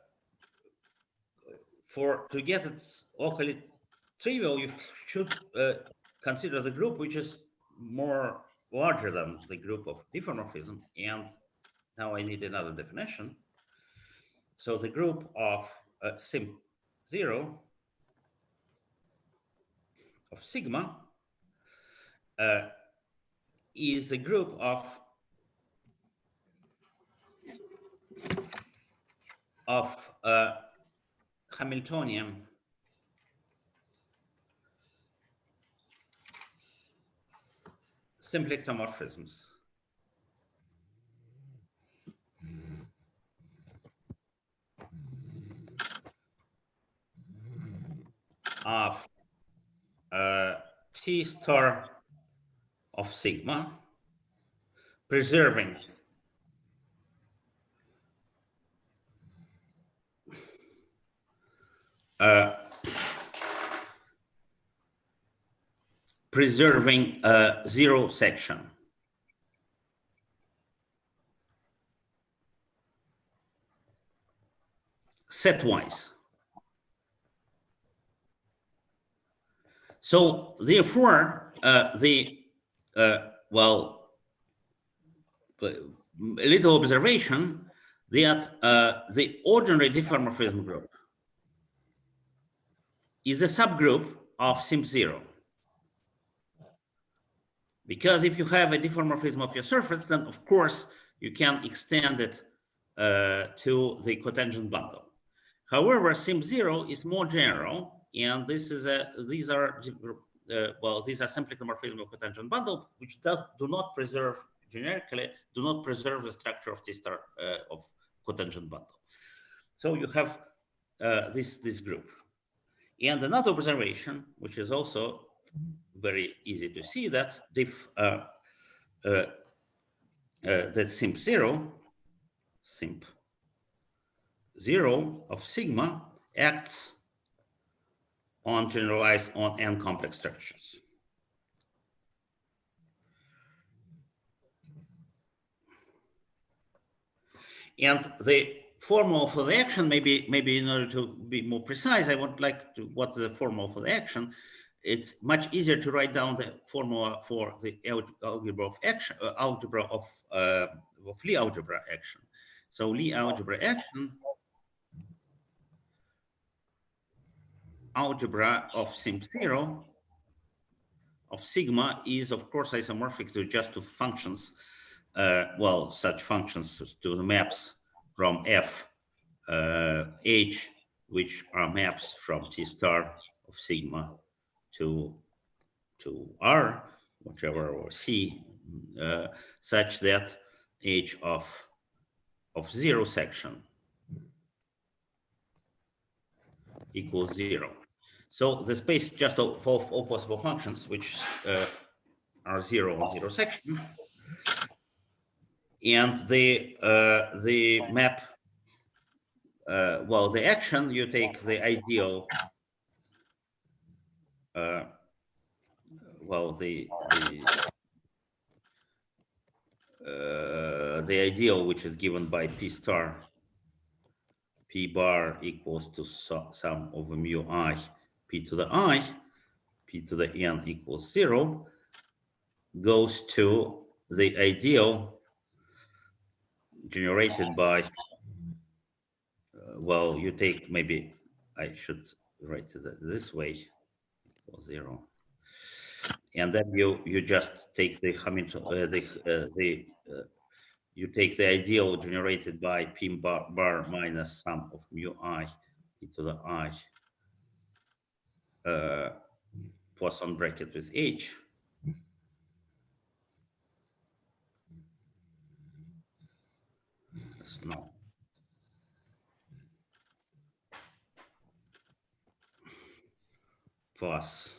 get it locally trivial, you should consider the group which is more larger than the group of diffeomorphism. And now I need another definition. So the group of sim0 of sigma is a group of Hamiltonian symplectomorphisms of T star of sigma preserving zero section. Setwise. So therefore, well, a little observation that the ordinary diffeomorphism group is a subgroup of sim0. Because if you have a diffeomorphism of your surface, then of course you can extend it to the cotangent bundle. However, sim0 is more general, and these are well, these are simply morphism of cotangent bundle, which do not preserve generically, do not preserve the structure of T star of cotangent bundle. So you have this group. And another observation, which is also very easy to see, that if that simp zero of sigma acts on generalized on n complex structures. And the formula for the action, maybe in order to be more precise, I would like to, what's the formula for the action? It's much easier to write down the formula for the algebra of action, algebra of Lie algebra action. So Lie algebra action, algebra of simp zero of sigma is of course isomorphic to just to functions, well, such functions to the maps from F H, which are maps from T star of sigma to R, whatever, or C, such that H of zero section equals 0. So the space just of all possible functions, which are 0 on 0 section, and the map, well, the action, you take the ideal, well, the ideal, which is given by P star, P bar equals to sum over mu I, P to the I, P to the N equals 0, goes to the ideal generated by, well, you take, maybe I should write it this way, equals 0. And then you just take the Hamilton, you take the ideal generated by P bar minus sum of mu I, P to the I, Poisson bracket with H. No. Plus,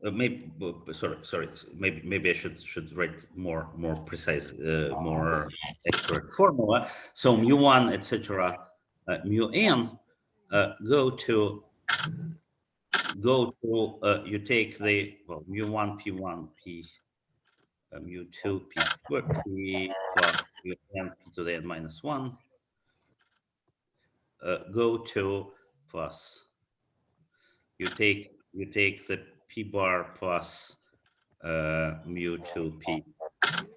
maybe sorry. Maybe I should write more precise, more accurate formula. So mu1, etc., mu n go to you take the, well, mu1 p1 p mu2 p squared p plus mu n p to the n minus 1 go to plus, you take the p bar plus mu2 p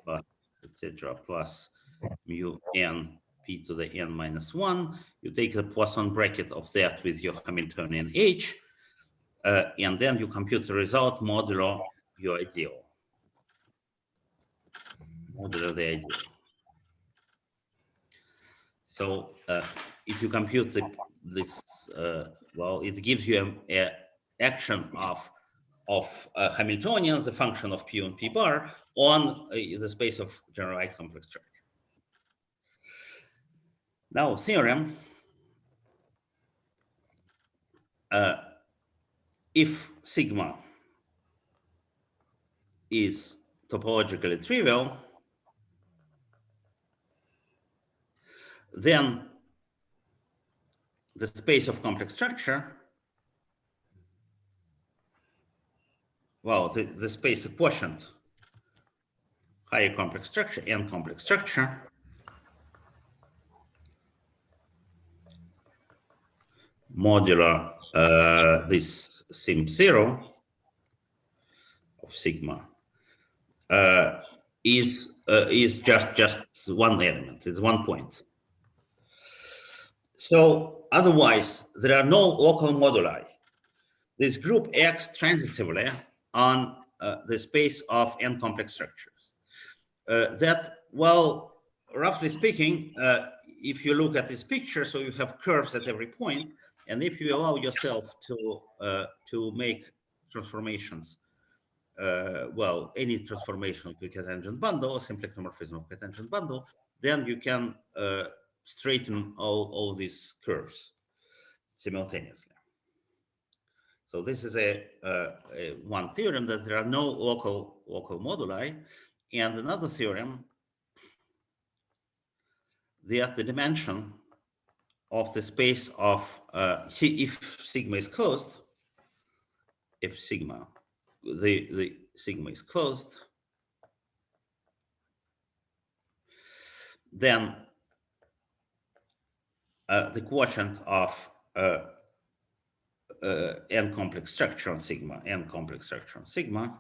plus etc. plus mu n p to the n minus 1. You take the Poisson bracket of that with your Hamiltonian H, and then you compute the result modulo your ideal. Modulo the ideal. So if you compute this, well, it gives you an action of Hamiltonians, the function of P and P bar, on the space of generalized complex structure. Now, theorem. If sigma is topologically trivial, then the space of complex structure, well, the space of quotient higher complex structure and complex structure modular this simp 0 of sigma is just one element. It's one point. So otherwise, there are no local moduli. This group acts transitively on the space of n complex structures. That, well, roughly speaking, if you look at this picture, so you have curves at every point, and if you allow yourself to make transformations, well, any transformation of the cotangent bundle, a simplex homomorphism of cotangent bundle, then you can straighten all these curves simultaneously. So this is a one theorem, that there are no local moduli, and another theorem that the dimension of the space of if sigma is closed, if sigma, the sigma is closed, then the quotient of n complex structure on sigma, n complex structure on sigma,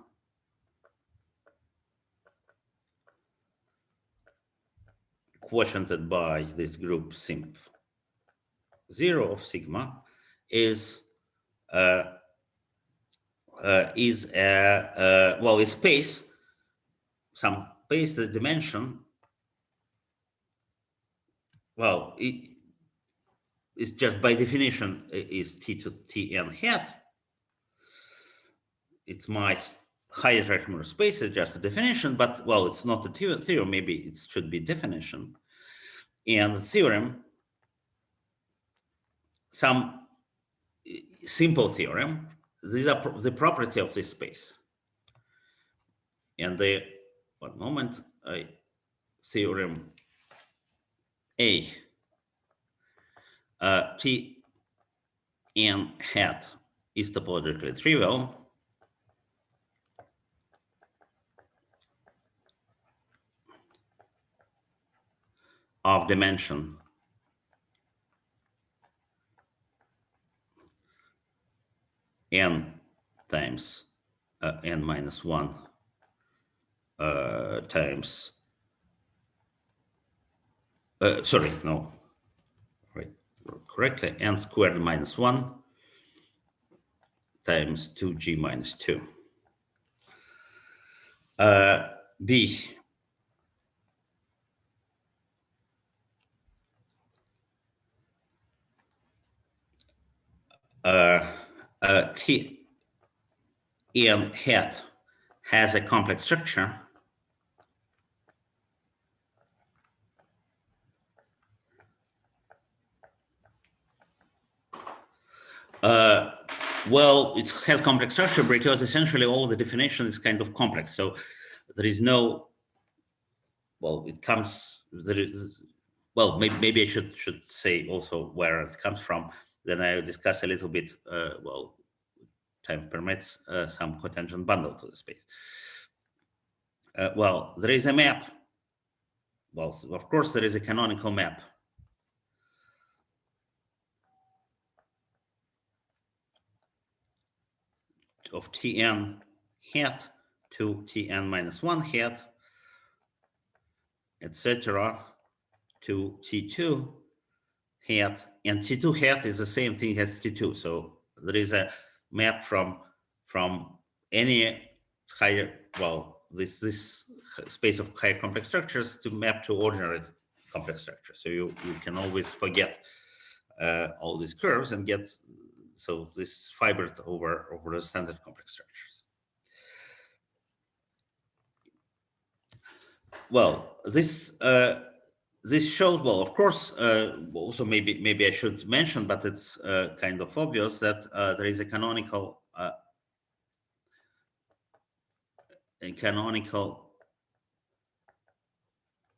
quotiented by this group simp 0 of sigma, is a well, a space, some space, the dimension, well, it's just by definition is T to Tn hat. It's my higher Reichenberg space, is just a definition, but well, it's not a theorem, maybe it should be definition. And the theorem, some simple theorem, these are the property of this space. And the, one moment, theorem A, T n hat is topologically trivial. Of dimension n times n minus 1 times, sorry, no, right, correctly, n squared minus 1 times 2g minus 2. B, T n hat has a complex structure well, it has complex structure because essentially all the definition is kind of complex. So there is no, well, it comes, there is, well, maybe I should say also where it comes from. Then I'll discuss a little bit, well, time permits, some cotangent bundle to the space. Well, there is a map. Well, of course, there is a canonical map of Tn hat to Tn minus 1 hat, etc., to T2 hat, and T2 hat is the same thing as T2. So there is a map from any higher, well, this space of higher complex structures to map to ordinary complex structure. So you can always forget all these curves and get, so this fibered over the standard complex structures. Well, this shows, well, of course, also maybe I should mention, but it's kind of obvious that there is a canonical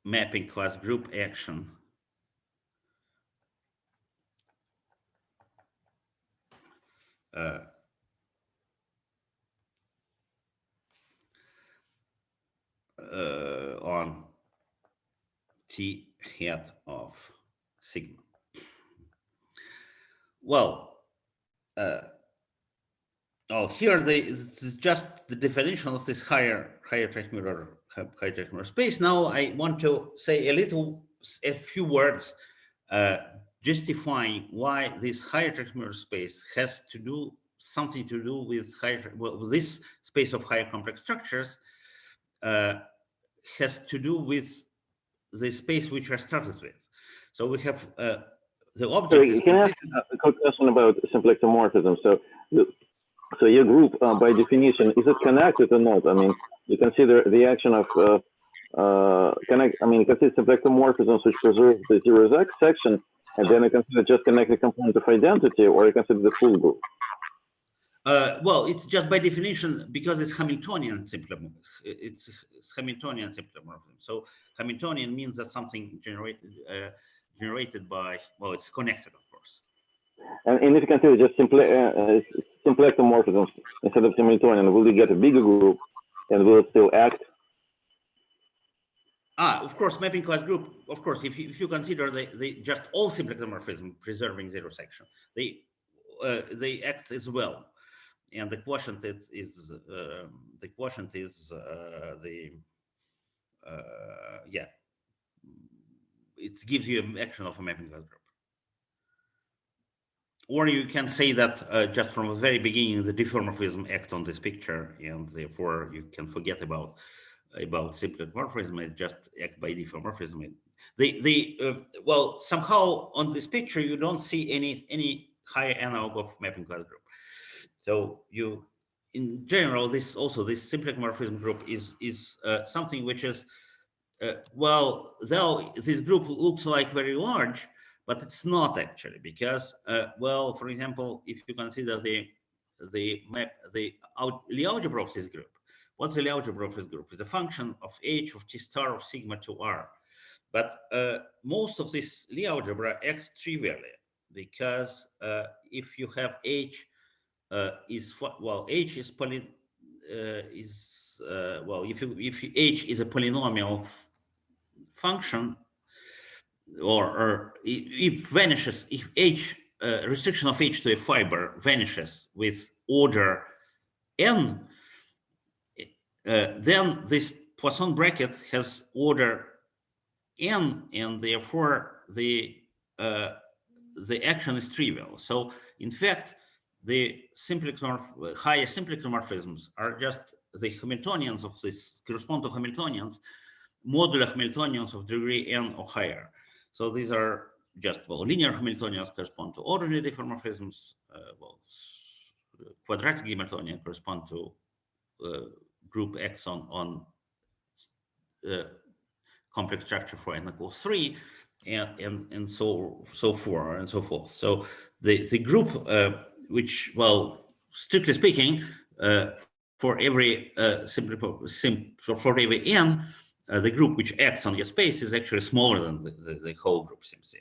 mapping class group action on T hat of sigma. Well, here it's just the definition of this higher Reichenberg space. Now I want to say a few words justifying why this higher Reichenberg space has to do something to do with this space of higher complex structures has to do with the space which I started with. So we have the object. Sorry, can I ask a quick question about simplex homomorphism? So So your group, by definition, is it connected or not? I mean, you consider the action of connect. I mean, you consider symplectomorphisms which preserve the zeros x section, and then you consider just connected component of identity, or you consider the full group. Well, it's just by definition because it's Hamiltonian symplectomorphism. It's Hamiltonian symplectomorphism. So Hamiltonian means that something generated by, well, it's connected, of course. And if you consider just symplectomorphisms instead of Hamiltonian, will you get a bigger group, and will it still act? Of course, mapping class group. Of course, if you consider the just all symplectomorphism preserving zero section, they act as well. And the quotient is yeah, it gives you an action of a mapping class group. Or you can say that just from the very beginning, the diffeomorphism act on this picture, and therefore you can forget about symplectomorphism. It just act by diffeomorphism. Well, somehow on this picture you don't see any higher analog of mapping class group. So you, in general, this symplectomorphism group is something which is well, though this group looks like very large, but it's not actually, because well, for example, if you consider the Lie algebra of this group, what's the Lie algebra of this group? It's a function of h of t star of sigma to r. But most of this Lie algebra acts trivially, because if you have h well, h is well, if h is a polynomial function, or if vanishes, if h restriction of h to a fiber vanishes with order n, then this Poisson bracket has order n, and therefore the action is trivial. So in fact, the higher symplectomorphisms are just the Hamiltonians of this, correspond to Hamiltonians, modular Hamiltonians of degree n or higher. So these are just, well, linear Hamiltonians correspond to ordinary diffeomorphisms. Well, quadratic Hamiltonian correspond to group X on complex structure for n equals 3, and so forth and so forth. So the group which, well, strictly speaking, for every for every n, the group which acts on your space is actually smaller than the whole group sim0.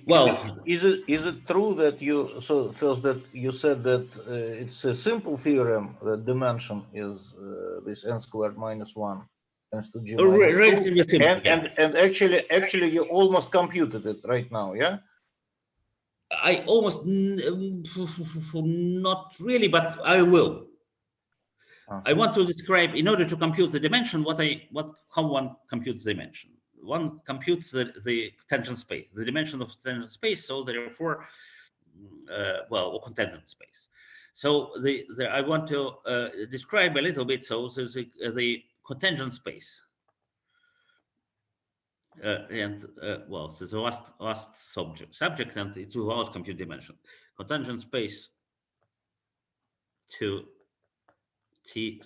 Well, is it true that you, so first that you said that it's a simple theorem that dimension is this n squared minus 1 tends to g minus 2, simple, and actually you almost computed it right now, yeah? I almost not really, but I will. I want to describe, in order to compute the dimension, how one computes the dimension. One computes the tangent space, the dimension of tangent space, so therefore, well, or contingent space. So I want to describe a little bit, so the contingent space. Well, so the last subject, and it allows compute dimension. Contingent space to t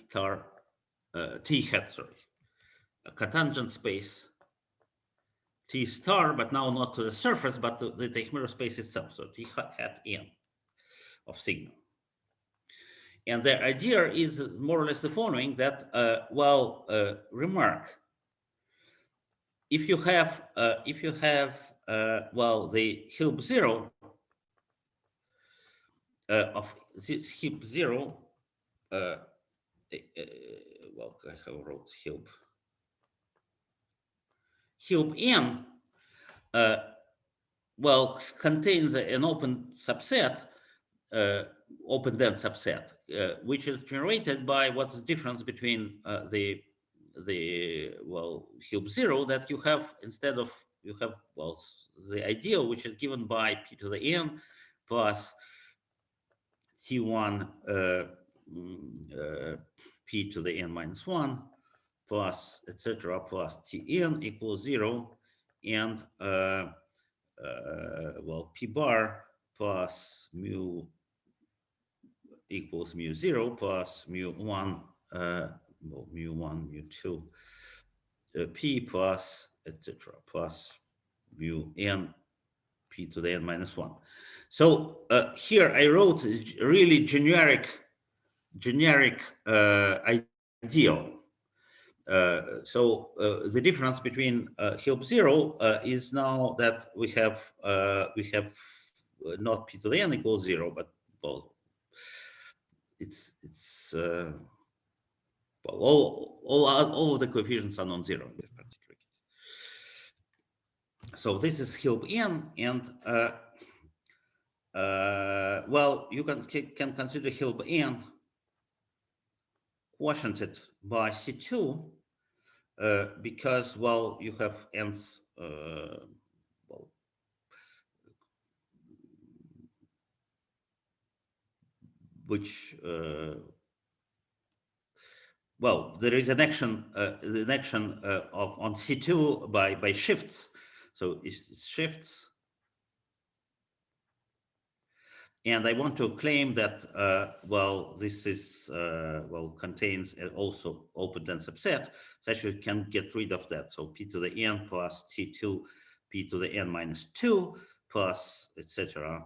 hat, sorry. A cotangent space t star, but now not to the surface, but to the Teichmüller space itself. So t hat n of sigma. And the idea is more or less the following: that remark, if you have well, the Hilb 0 of this Hilb 0, well, I wrote Hilb n, well, contains an open subset, open dense subset, which is generated by what's the difference between the Hilb 0 that you have, instead of, you have, well, the ideal, which is given by p to the n plus t1 p to the n minus 1 plus etc. plus tn equals 0, and well, p bar plus mu equals mu0 plus mu1, well, mu1, mu2, p plus etc. plus mu n p to the n minus 1. So here I wrote a really generic ideal. So the difference between Hilb 0 is now that we have not p to the n equals 0, but well, it's well, all of the coefficients are non-zero in this particular case. So this is Hilb n, and well, you can consider Hilb n quotiented by C2 because, well, you have n's, well, which, well, there is an action, the action on C2 by shifts. So it's shifts. And I want to claim that, well, this is, well, contains also open-dense subset, such that you can get rid of that. So p to the n plus t2, p to the n minus 2, plus, etc.,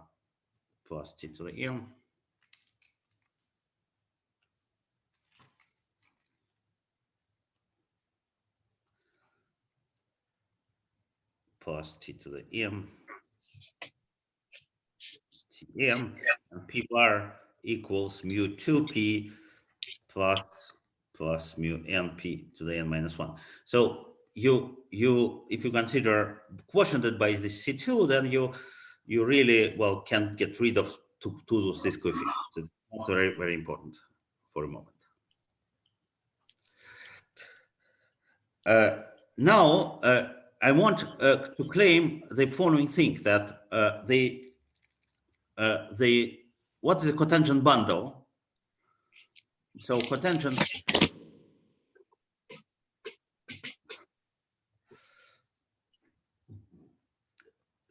plus t to the n. Plus t to the m. Tm, and p bar equals mu 2p plus mu np to the n minus 1. So if you consider quotiented by this C2, then you really, well, can get rid of two of these coefficients. It's not very, very important for a moment. Now I want to claim the following thing, that what is the cotangent bundle? So cotangent,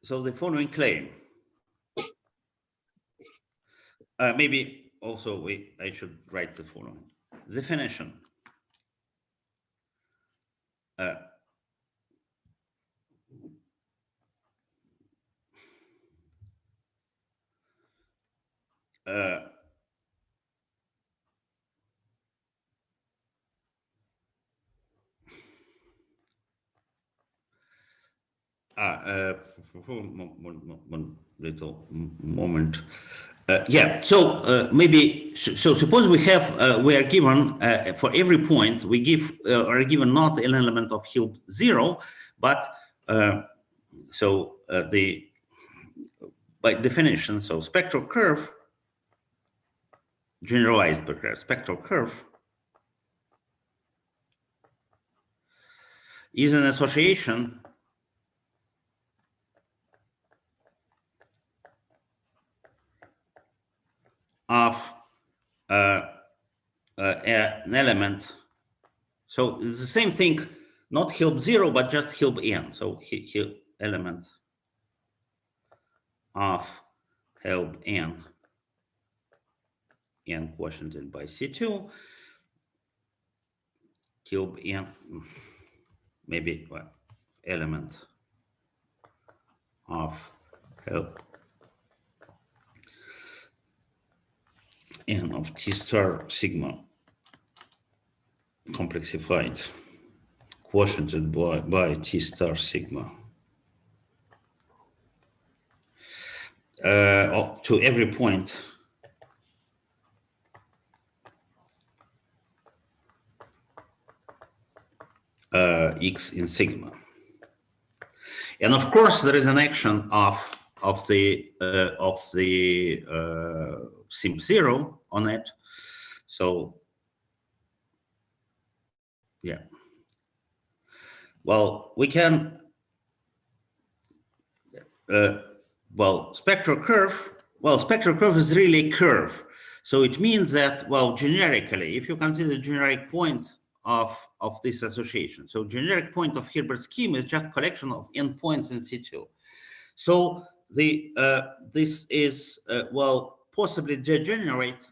so the following claim, maybe also I should write the following definition. One little moment. Yeah, so maybe, so suppose we have, we are given, for every point, we give, are given not an element of Hilb 0, but, so by definition, so spectral curve, generalized spectral curve, is an association of an element. So it's the same thing, not Hilb 0, but just Hilb n. So element of Hilb n quotiented by C2, Hilb n, maybe, well, element of Hilb n of T star sigma complexified quotiented by T star sigma to every point x in sigma. And of course, there is an action of the sim 0 on it. So yeah, well, we can, well, spectral curve is really a curve. So it means that, well, generically, if you consider generic point of this association, so generic point of Hilbert scheme is just collection of n points in C2. So this is well, possibly degenerate,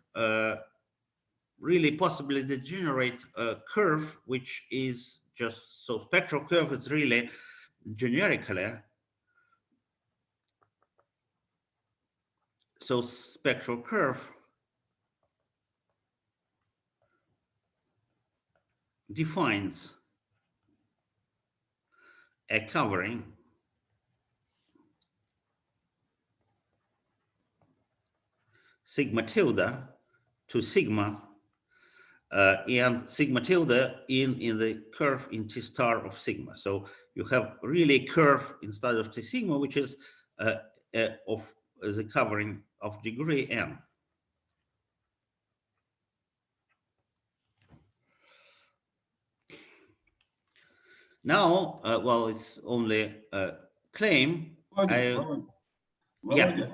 really possibly degenerate curve, which is just, so spectral curve is really generically, so spectral curve defines a covering sigma tilde to sigma, and sigma tilde in the curve in T star of sigma. So you have really a curve instead of T sigma, which is of the covering of degree n. Now, well, it's only a claim. Volodya,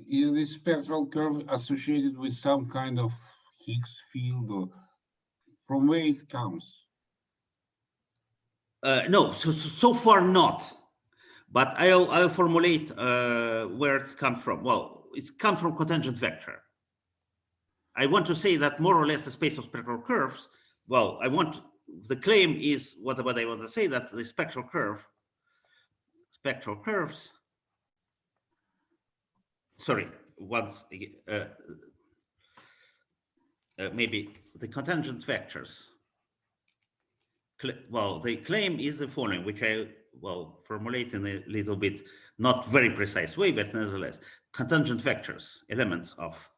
is this spectral curve associated with some kind of Higgs field, or from where it comes? No, so far not. But I'll formulate where it comes from. Well, it's come from cotangent vector. I want to say that more or less the space of spectral curves. Well, the claim is what I want to say, that the spectral curves. Sorry, once maybe the cotangent vectors. Well, the claim is the following, which I formulate in a little bit not very precise way, but nevertheless, cotangent vectors, elements of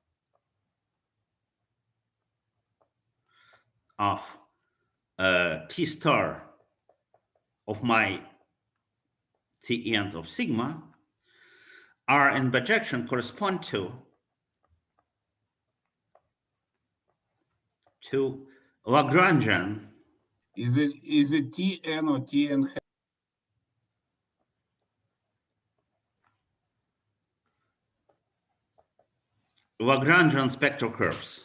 T star of my T end of sigma are in bijection correspond to Lagrangian. Is it Tn or Tn? Lagrangian spectral curves.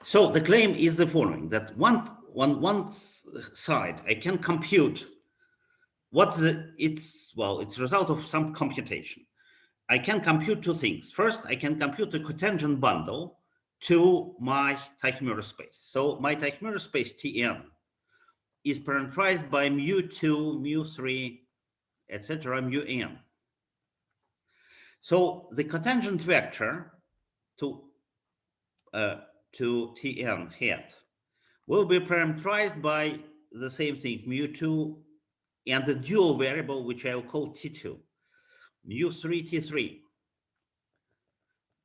So the claim is the following, that on one side, I can compute it's a result of some computation. I can compute two things. First, I can compute the cotangent bundle to my Teichmüller space. So my Teichmüller space Tn is parameterized by mu2, mu3, etc., mu_n. So the cotangent vector to Tn hat will be parameterized by the same thing, mu2, and the dual variable, which I will call T2, mu3, T3,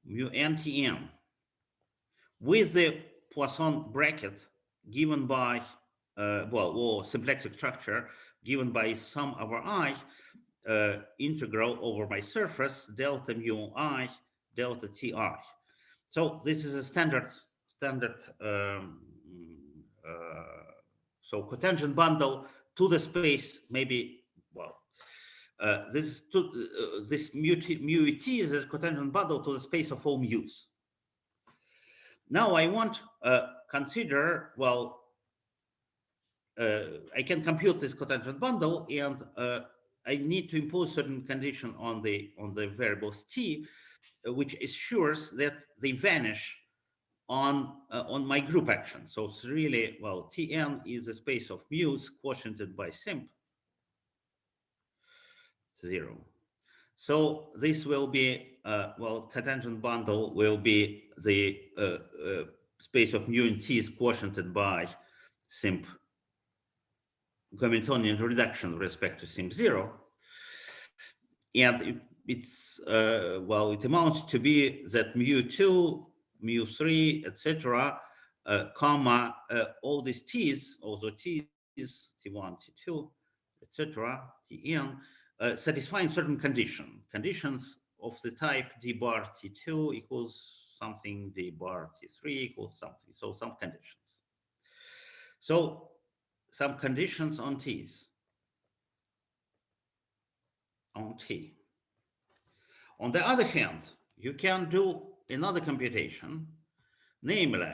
mu_n, Tn, with the Poisson bracket given by, or symplectic structure given by sum over I, integral over my surface, delta mu I, delta Ti. So this is a standard, so cotangent bundle to the space, maybe, this mu et is a cotangent bundle to the space of all mu's. Now I want consider, I can compute this cotangent bundle, and I need to impose certain condition on the variables t, which assures that they vanish on my group action. So it's really, Tn is a space of mu's quotiented by simp 0. So this will be, cotangent bundle will be the space of mu and t is quotiented by simp Hamiltonian reduction with respect to simp 0. And it's, it amounts to be that mu2, mu3, etc., comma, all these t's, also t's, t1, t2, etc., tn, satisfying certain conditions of the type d bar t2 equals something, d bar t3 equals something, so some conditions. So some conditions on t's, on t. On the other hand, you can do another computation, namely,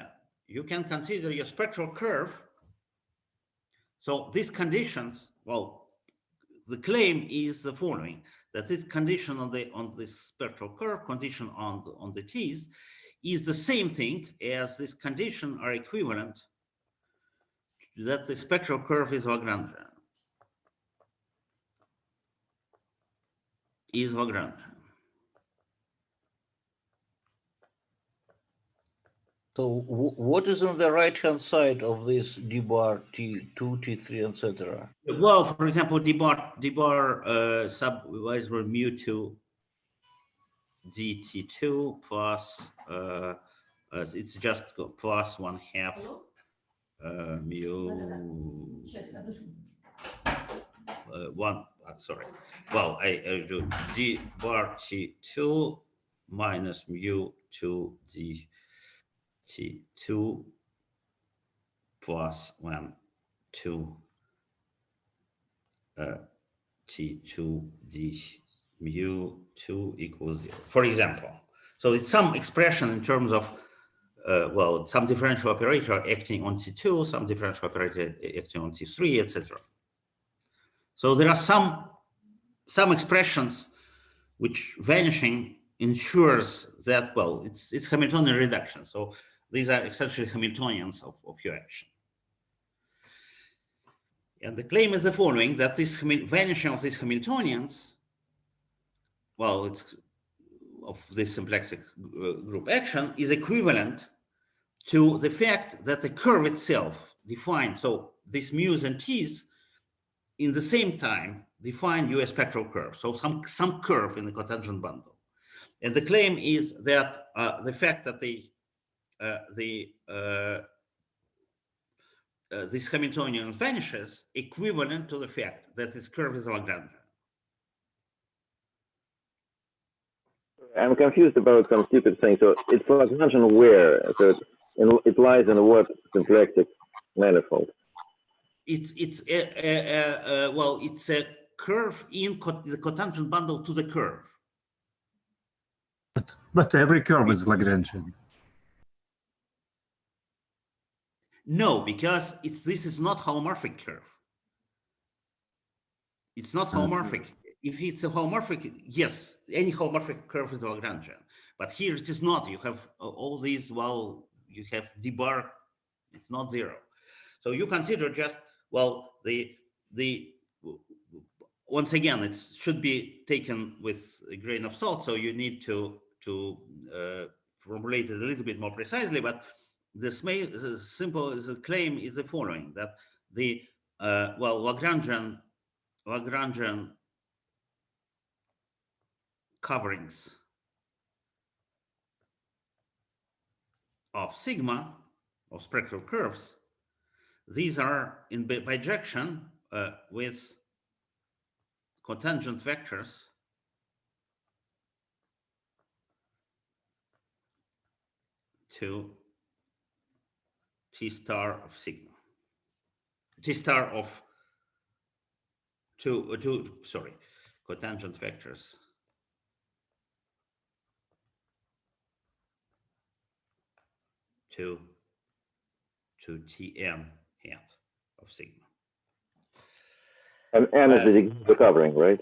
you can consider your spectral curve. So these conditions, well, the claim is the following: that this condition on the spectral curve, condition on the t's, is the same thing as this condition are equivalent that the spectral curve is Lagrangian. Is Lagrangian. So what is on the right-hand side of this d bar, t2, t3, etc.? Well, for example, d bar subdivided by mu2 dt2 plus it's just plus 1/2 mu sorry. Well, I do d bar t2 minus mu2 dt2 plus 1 2 t2 d mu2 equals 0, for example. So it's some expression in terms of well, some differential operator acting on t2, some differential operator acting on t3, etc. So there are some expressions which vanishing ensures that, well, it's Hamiltonian reduction. So these are essentially Hamiltonians of your action. And the claim is the following: that this vanishing of these Hamiltonians, well, it's of this symplectic group action, is equivalent to the fact that the curve itself defined, so these mu's and t's in the same time define your spectral curve, so some curve in the cotangent bundle. And the claim is that the fact that this Hamiltonian vanishes equivalent to the fact that this curve is Lagrangian. I'm confused about some stupid thing. So it's Lagrangian where? So it lies in what symplectic manifold? It's well, it's a curve in the cotangent bundle to the curve. But every curve is Lagrangian. No, because this is not holomorphic curve. It's not holomorphic. If it's a holomorphic, yes, any holomorphic curve is Lagrangian. But here it is not. You have all these, well, you have d bar, it's not 0. So you consider just, well, once again, it should be taken with a grain of salt. So you need to formulate it a little bit more precisely. But the simple claim is the following: that the well, Lagrangian coverings of sigma, of spectral curves, these are in bijection with cotangent vectors to t star of sigma, t star of cotangent vectors to Tn hat of sigma. And N is the covering, right?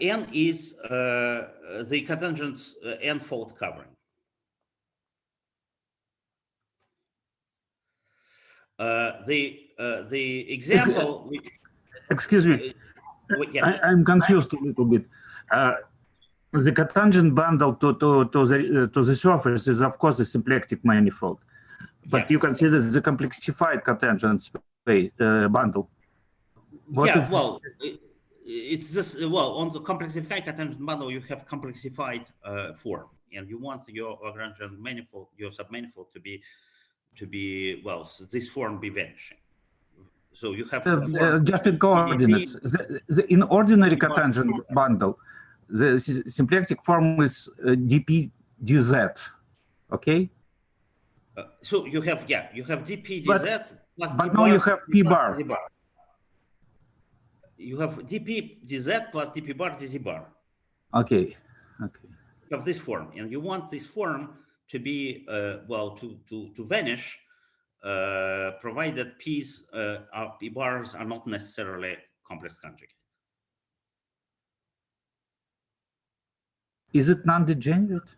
N is the cotangent n-fold covering. The example which... Excuse me, yeah. I'm confused a little bit. The cotangent bundle to the surface is, of course, a symplectic manifold, but yeah, you consider the complexified cotangent space bundle. What is well, it's this. Well, on the complexified cotangent bundle, you have complexified form, and you want your Lagrangian manifold, your submanifold, to be well, so this form be vanishing. So you have just in coordinates. In ordinary cotangent bundle, the symplectic form is dp dz, okay? So you have dp dz but now you have p bar. You have dp dz plus dp bar dz bar. Okay. You have this form, and you want this form to be well to vanish provided P's P bars are not necessarily complex conjugate. Is it non-degenerate?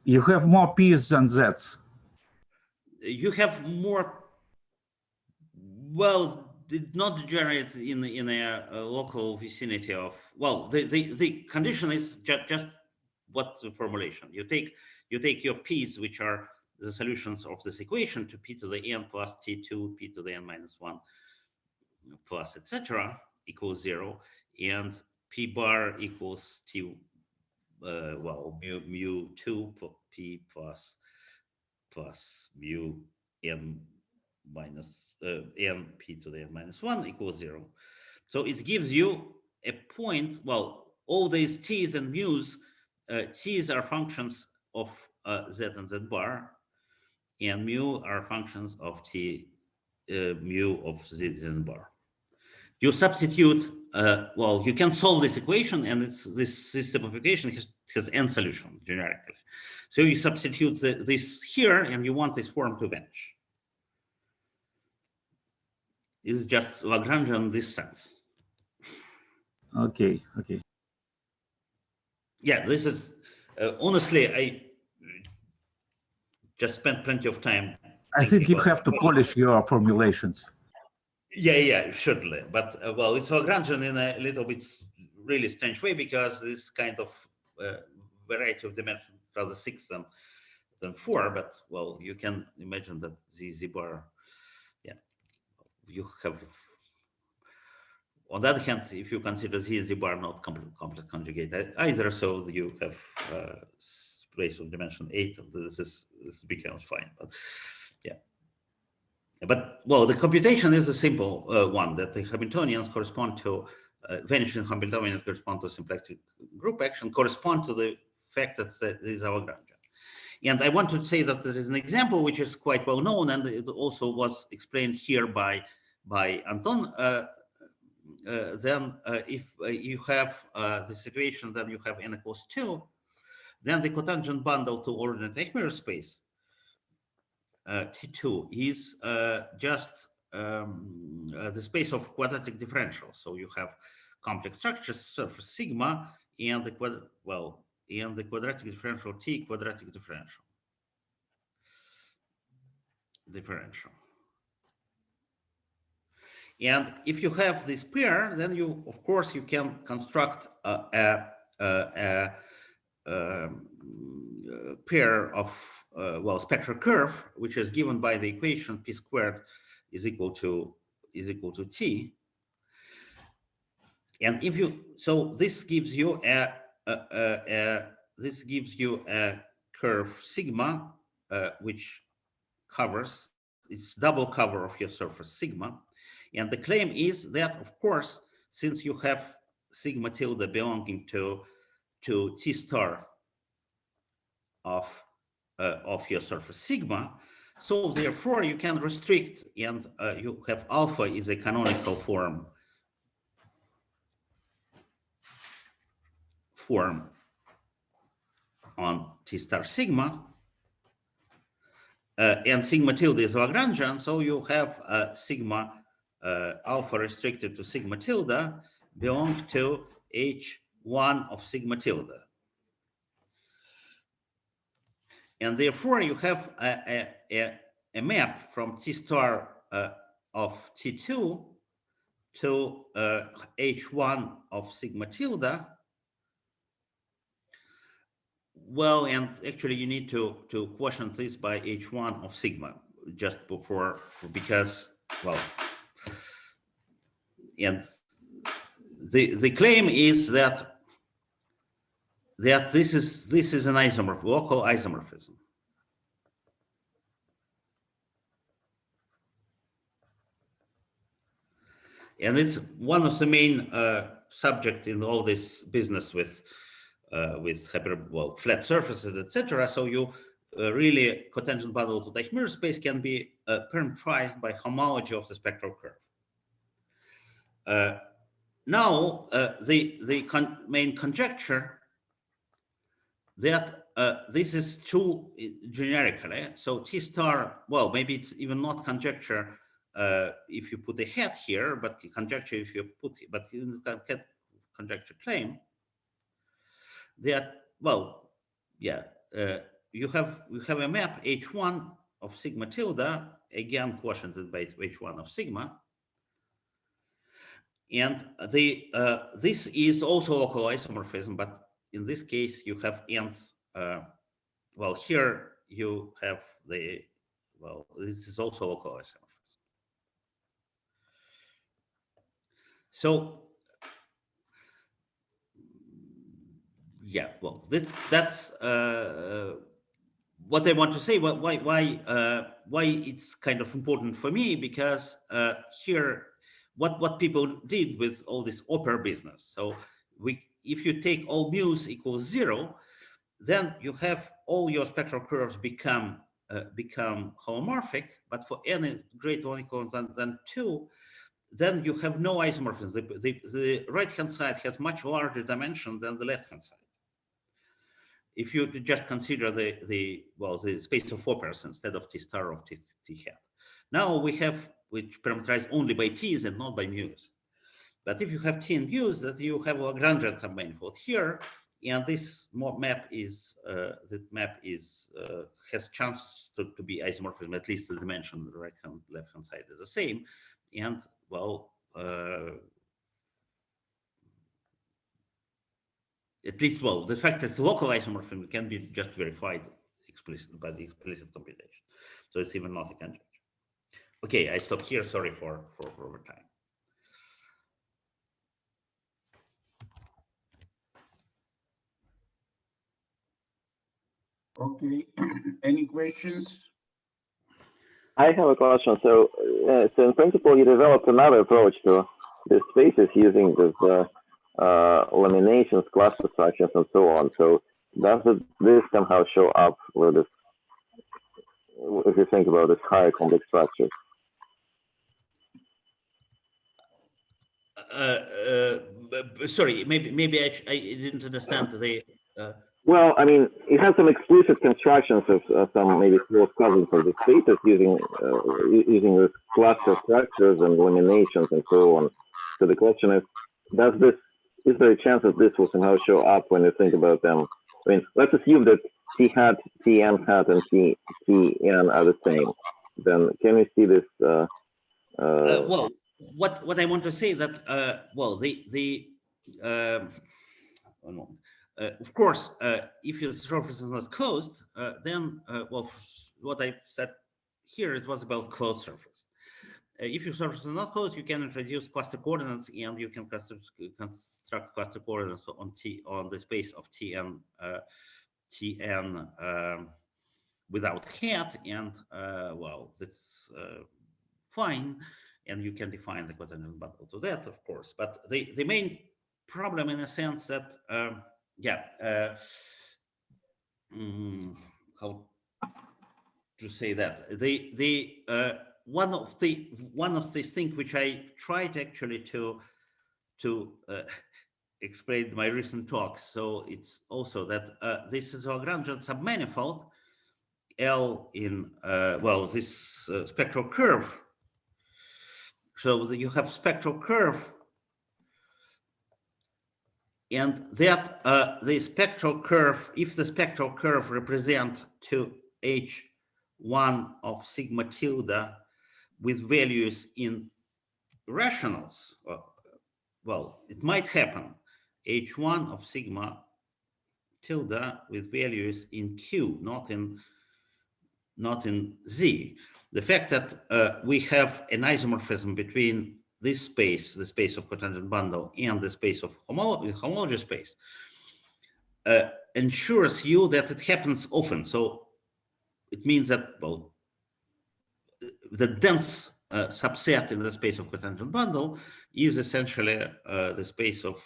You have more P's than Z's. You have more, well, did not degenerate in a local vicinity of, well, the condition is just what the formulation. You take your P's, which are the solutions of this equation, to P to the n plus T2, P to the n minus 1 plus etc. equals 0, and P bar equals T, well, mu 2 P plus mu n minus n P to the n minus 1 equals 0. So it gives you a point, well, all these T's and mu's, T's are functions of Z and Z bar, and mu are functions of T, mu of Z and bar. You substitute, well, you can solve this equation, and this system of equation has n solution generically. So you substitute this here, and you want this form to vanish. It's just Lagrangian in this sense. Okay. Yeah, this is, honestly, I just spent plenty of time. I think you have to polish your formulations. Yeah, certainly. But, well, it's Lagrangian in a little bit really strange way, because this kind of variety of dimensions rather 6 than 4. But, well, you can imagine that the Z bar, yeah, you have. On the other hand, if you consider Z bar not complex conjugate either, so you have space of dimension 8, and this becomes fine. But yeah. But, well, the computation is a simple one, that the Hamiltonians correspond to vanishing Hamiltonians correspond to symplectic group action, correspond to the fact that these are Lagrangian. And I want to say that there is an example which is quite well known, and it also was explained here by Anton. Then if you have the situation, then you have n equals 2, then the cotangent bundle to ordinate Eichmiller space T2 is just the space of quadratic differentials. So you have complex structures, surface sigma, and the quadratic differential T, quadratic differential. And if you have this pair, then you, of course, you can construct a pair of, well, spectral curve, which is given by the equation p squared is equal to T. And if you, so this gives you a curve sigma, which covers, it's double cover of your surface sigma. And the claim is that, of course, since you have sigma tilde belonging to T star of your surface sigma, so therefore you can restrict, and you have alpha is a canonical form on T star sigma, and sigma tilde is Lagrangian, so you have sigma alpha restricted to sigma tilde belong to H1 of sigma tilde. And therefore you have a map from T star of T2 to H1 of sigma tilde. Well, and actually you need to quotient this by H1 of sigma, just before, because, well, and the claim is that this is an isomorph, local isomorphism. And it's one of the main subject in all this business with flat surfaces, etc. So you really cotangent bundle to Eichmiller space can be parameterized by homology of the spectral curve. Now the main conjecture that this is true generically. So T star, well, maybe it's even not conjecture if you put a hat here, but conjecture if you put, but you can get conjecture claim that, well, yeah, you have a map H1 of sigma tilde, again quotiented by H1 of sigma. And this is also local isomorphism, but in this case you have nth. Well, here you have the, well, this is also local isomorphism. So yeah, well, that's what I want to say. Why it's kind of important for me, because here what people did with all this OPER business. So if you take all mu's equals 0, then you have all your spectral curves become holomorphic, but for any greater or equal than 2, then you have no isomorphism. The right-hand side has much larger dimension than the left-hand side. If you just consider the space of OPERs instead of T star of T hat. Now we have, which parameterized only by T's and not by mu's. But if you have T and mu's, that you have a Lagrangian submanifold here, and this map is has chances to be isomorphism, at least the dimension, the right hand, left hand side is the same, and well, at least, well, the fact that local isomorphism can be just verified explicitly by the explicit computation, so it's even not a conjecture. Okay, I stop here. Sorry for overtime. Okay, any questions? I have a question. So in principle, you developed another approach to the spaces using this laminations, cluster structures, and so on. So does this somehow show up with this, if you think about this higher complex structures? Sorry, maybe I didn't understand the. Well, I mean, it has some explicit constructions of some maybe close cousins of the spaces using this cluster structures and laminations and so on. So the question is, is there a chance that this will somehow show up when you think about them? I mean, let's assume that T hat, Tn hat, and Tn are the same. Then can we see this? Well, what I want to say that well, of course, if your surface is not closed, then well, what I said here, it was about closed surface. If your surface is not closed, you can introduce cluster coordinates, and you can construct cluster coordinates on the space of Tn without hat, and well, that's fine, and you can define the cotangent bundle to that, of course. But the main problem, in a sense, that how to say that, one of the things which I tried actually to explain in my recent talks. So it's also that this is a Lagrangian submanifold L in well, this spectral curve. So you have spectral curve, and that the spectral curve, if the spectral curve represent to H1 of sigma tilde with values in rationals, well, it might happen. H1 of sigma tilde with values in Q, not in Z. The fact that we have an isomorphism between this space, the space of cotangent bundle, and the space of homologous space ensures you that it happens often. So it means that, well, the dense subset in the space of cotangent bundle is essentially the space of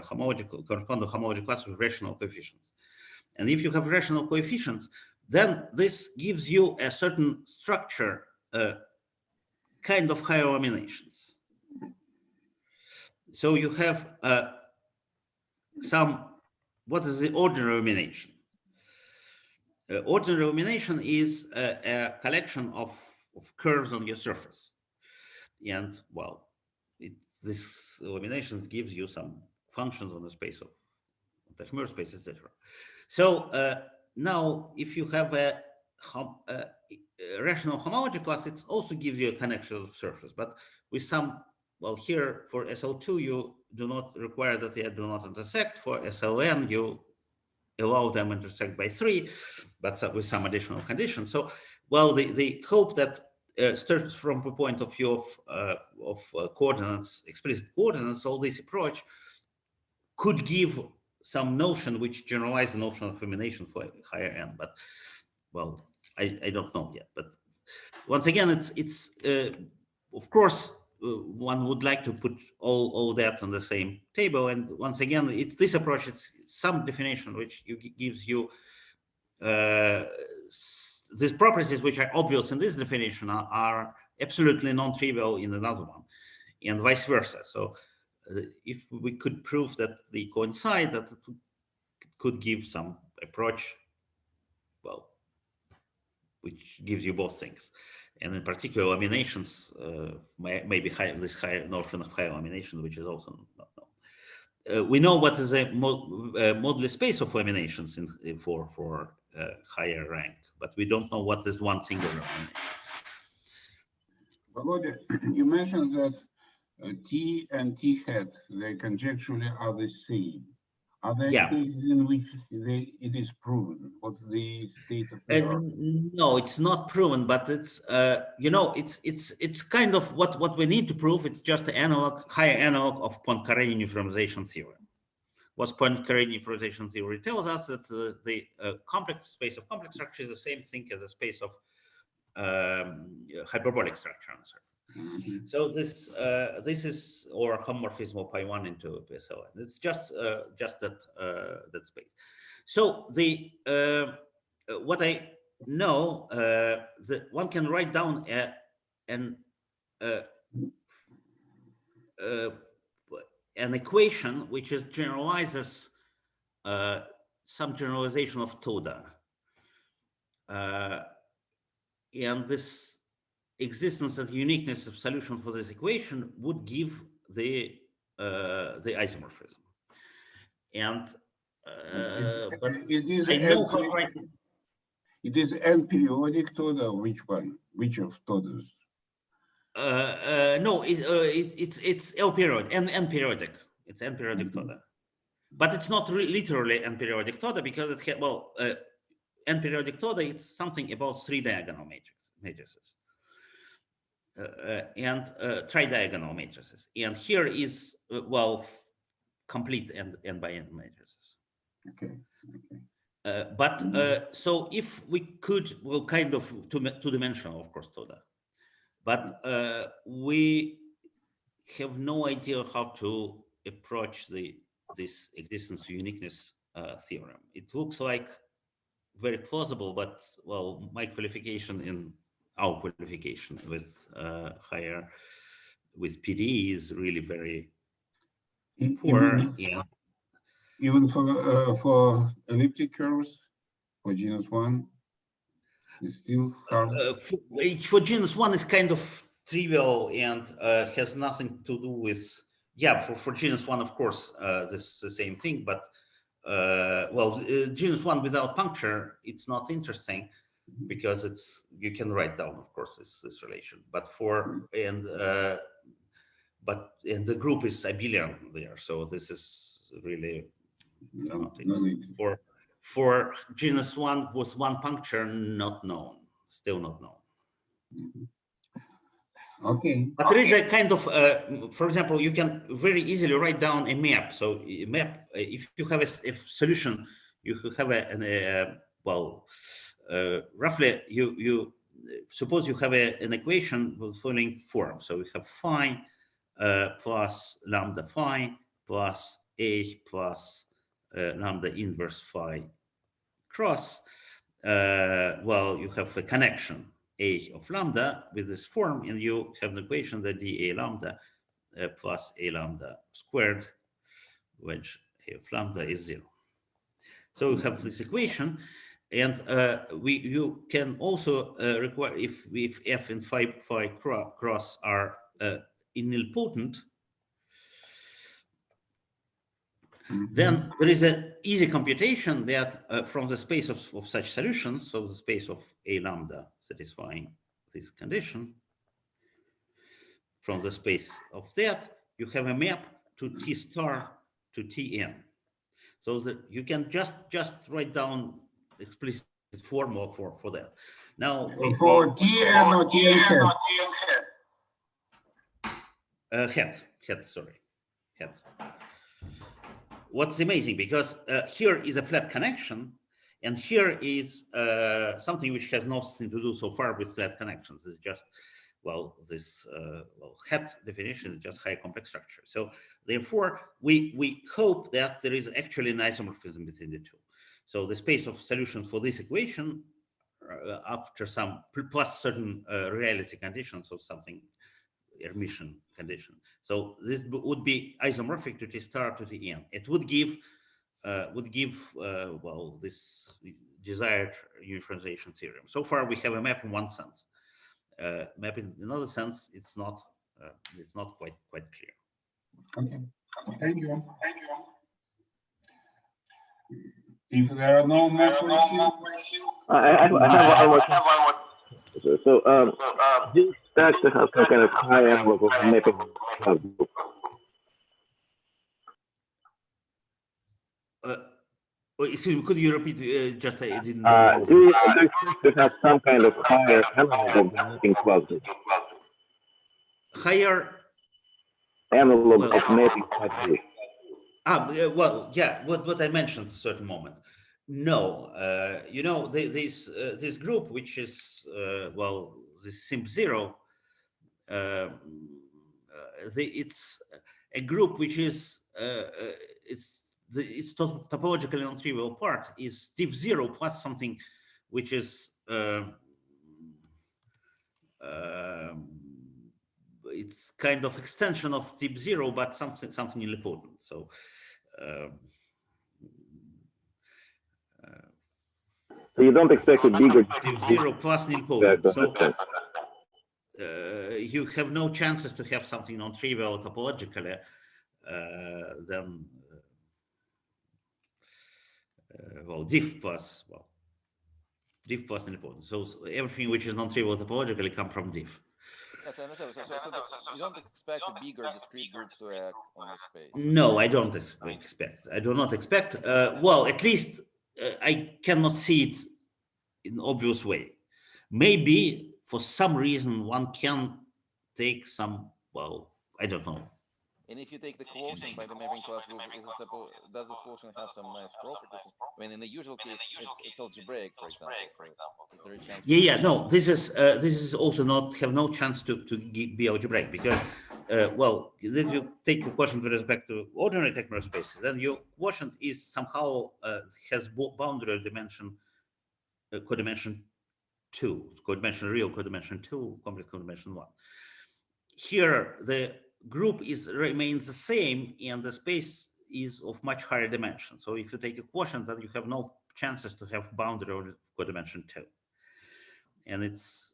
corresponding homological clusters with rational coefficients. And if you have rational coefficients, then this gives you a certain structure, kind of higher laminations. So you have what is the ordinary lamination? ordinary illumination is a collection of curves on your surface. And well, this illumination gives you some functions on the space of Teichmüller space, etc. So now, if you have a rational homology class, it also gives you a connection of surface, but with some, well, here for SL2, you do not require that they do not intersect. For SLN, you allow them intersect by 3, but with some additional conditions. So, well, the hope that starts from the point of view of coordinates, explicit coordinates, all this approach could give some notion which generalize the notion of illumination for higher n, but well, I don't know yet. But once again, it's of course one would like to put all that on the same table. And once again, it's this approach. It's some definition which gives you these properties which are obvious in this definition are absolutely non-trivial in another one, and vice versa. So if we could prove that they coincide, that it could give some approach, well, which gives you both things. And in particular, laminations, maybe this higher notion of higher lamination, which is also not known. We know what is a moduli space of laminations for higher rank, but we don't know what is one singular lamination. Volodya, you mentioned that T and T hat, they conjecturally are the same. Are there cases in which it is proven? What's the state of the art? No, it's not proven, but it's you know, it's kind of what we need to prove. It's just the analog, higher analog of Poincaré uniformization theorem. What Poincaré uniformization theory tells us that the complex space of complex structure is the same thing as a space of hyperbolic structure on Earth. So this is or homomorphism of pi1 into PSLN. It's just that space. So the what I know that one can write down an equation which is generalizes some generalization of Toda, and this existence and uniqueness of solution for this equation would give the isomorphism. And but it is n-periodic Toda. Which one? Which of Todas? No, it's L-periodic, n-periodic. It's n-periodic Toda, but it's not literally n-periodic Toda because it well, n-periodic Toda. It's something about 3 diagonal matrices. And tridiagonal matrices, and here is well, complete n by n matrices. Okay. But so if we could, well, kind of two-dimensional, of course, Toda, but we have no idea how to approach this existence uniqueness theorem. It looks like very plausible, but well, my qualification in our qualification with higher with PD is really very poor. Even for elliptic curves for genus 1, it's still hard. For genus 1 is kind of trivial and has nothing to do with for genus 1, of course, this is the same thing, but well, genus 1 without puncture, it's not interesting because you can write down, of course, this relation, but but the group is abelian there, so this is really for genus 1 with 1 puncture, not known, still not known. Okay. But there is a kind of, for example, you can very easily write down a map. So a map, if you have a solution, you have roughly you suppose you have an equation with following form. So we have phi plus lambda phi plus a plus lambda inverse phi cross. Well, you have a connection a of lambda with this form, and you have an equation that dA lambda plus a lambda squared, which a of lambda is 0. So you have this equation, And you can also require, if f and phi cross are nilpotent, then there is an easy computation that from the space of such solutions, so the space of A lambda satisfying this condition, from the space of that, you have a map to T star to Tn. So that you can just write down explicit formula for that. Now, for Tn or Tn hat, sorry, hat. What's amazing, because here is a flat connection, and here is something which has nothing to do so far with flat connections. It's just, well, this hat definition is just high complex structure. So therefore, we hope that there is actually an isomorphism between the two. So the space of solutions for this equation, after some plus certain reality conditions of something Hermitian condition. So this would be isomorphic to T star to Tn. It would give well, this desired uniformization theorem. So far, we have a map in one sense. Map in another sense, it's not quite clear. Okay, thank you. If there are no more questions, I have one more. So, do you expect to have some kind of high envelope of mapping group? Excuse me, could you repeat? Just I didn't. Do you expect to have some kind of higher envelope of the mapping class group? Higher envelope of mapping class group. Well, yeah, what I mentioned at a certain moment. No, you know, this group, which is well, this SIMP0, it's a group which is its topologically non-trivial part is div0 plus something which is it's kind of extension of div0, but something nilpotent. So so you don't expect a bigger div0 plus nilpotent. So you have no chances to have something non-trivial topologically than well, div plus nilpotent. So everything which is non-trivial topologically comes from div. Yes, I understand. So you don't expect a bigger discrete group to act on the space? No, I don't expect. I do not expect. Well, at least I cannot see it in an obvious way. Maybe for some reason one can take some, well, I don't know. And if you take the quotient by the mapping class group, does this quotient have some nice properties? I mean, in the usual case, it's algebraic, for example. So is there a chance? Yeah. No, this is also not have no chance to be algebraic, because well, if you take a quotient with respect to ordinary technical spaces, then your quotient is somehow has boundary dimension, codimension 2, codimension real, codimension 2, complex codimension 1. Here the group remains the same, and the space is of much higher dimension. So if you take a quotient, then you have no chances to have boundary of codimension 2. And it's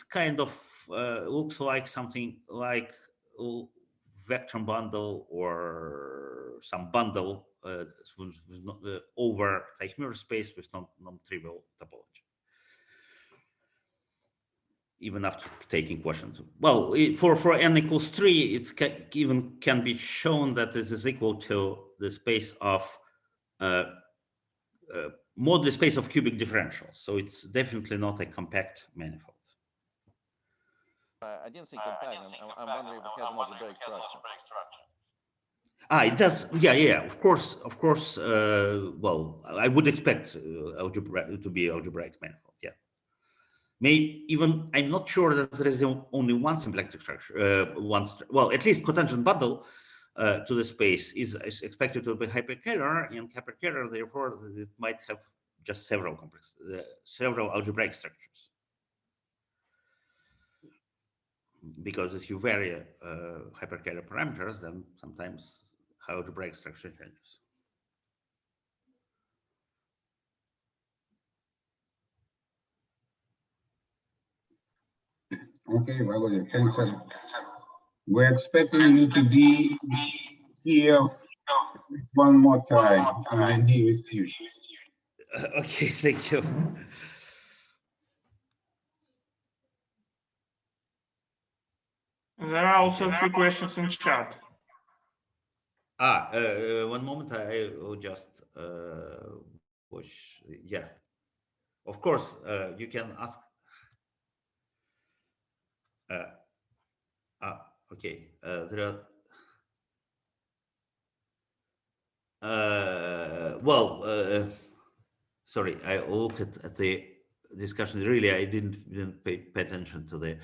kind of looks like something like vector bundle or some bundle over Teichmüller space with non-trivial topology, even after taking quotient. Well, for n equals 3, it even can be shown that this is equal to the space of moduli space of cubic differentials. So it's definitely not a compact manifold. I didn't say compact. I'm wondering if it has an algebraic structure. It does. Yeah. Of course. Well, I would expect algebra to be algebraic manifold. Yeah. Maybe even I'm not sure that there is only one symplectic structure. Well, at least cotangent bundle to the space is expected to be hyperkähler, and hyperkähler, therefore, it might have just several algebraic structures. Because if you vary hyperkähler parameters, then sometimes algebraic structure changes. Okay, well, thanks. We're expecting you to be here one more time in the nearest future. Okay, thank you. There are also a few questions in chat. One moment, I will just push. Yeah, of course, you can ask. Okay, there are. Sorry, I look at the discussion. Really, I didn't pay attention to the.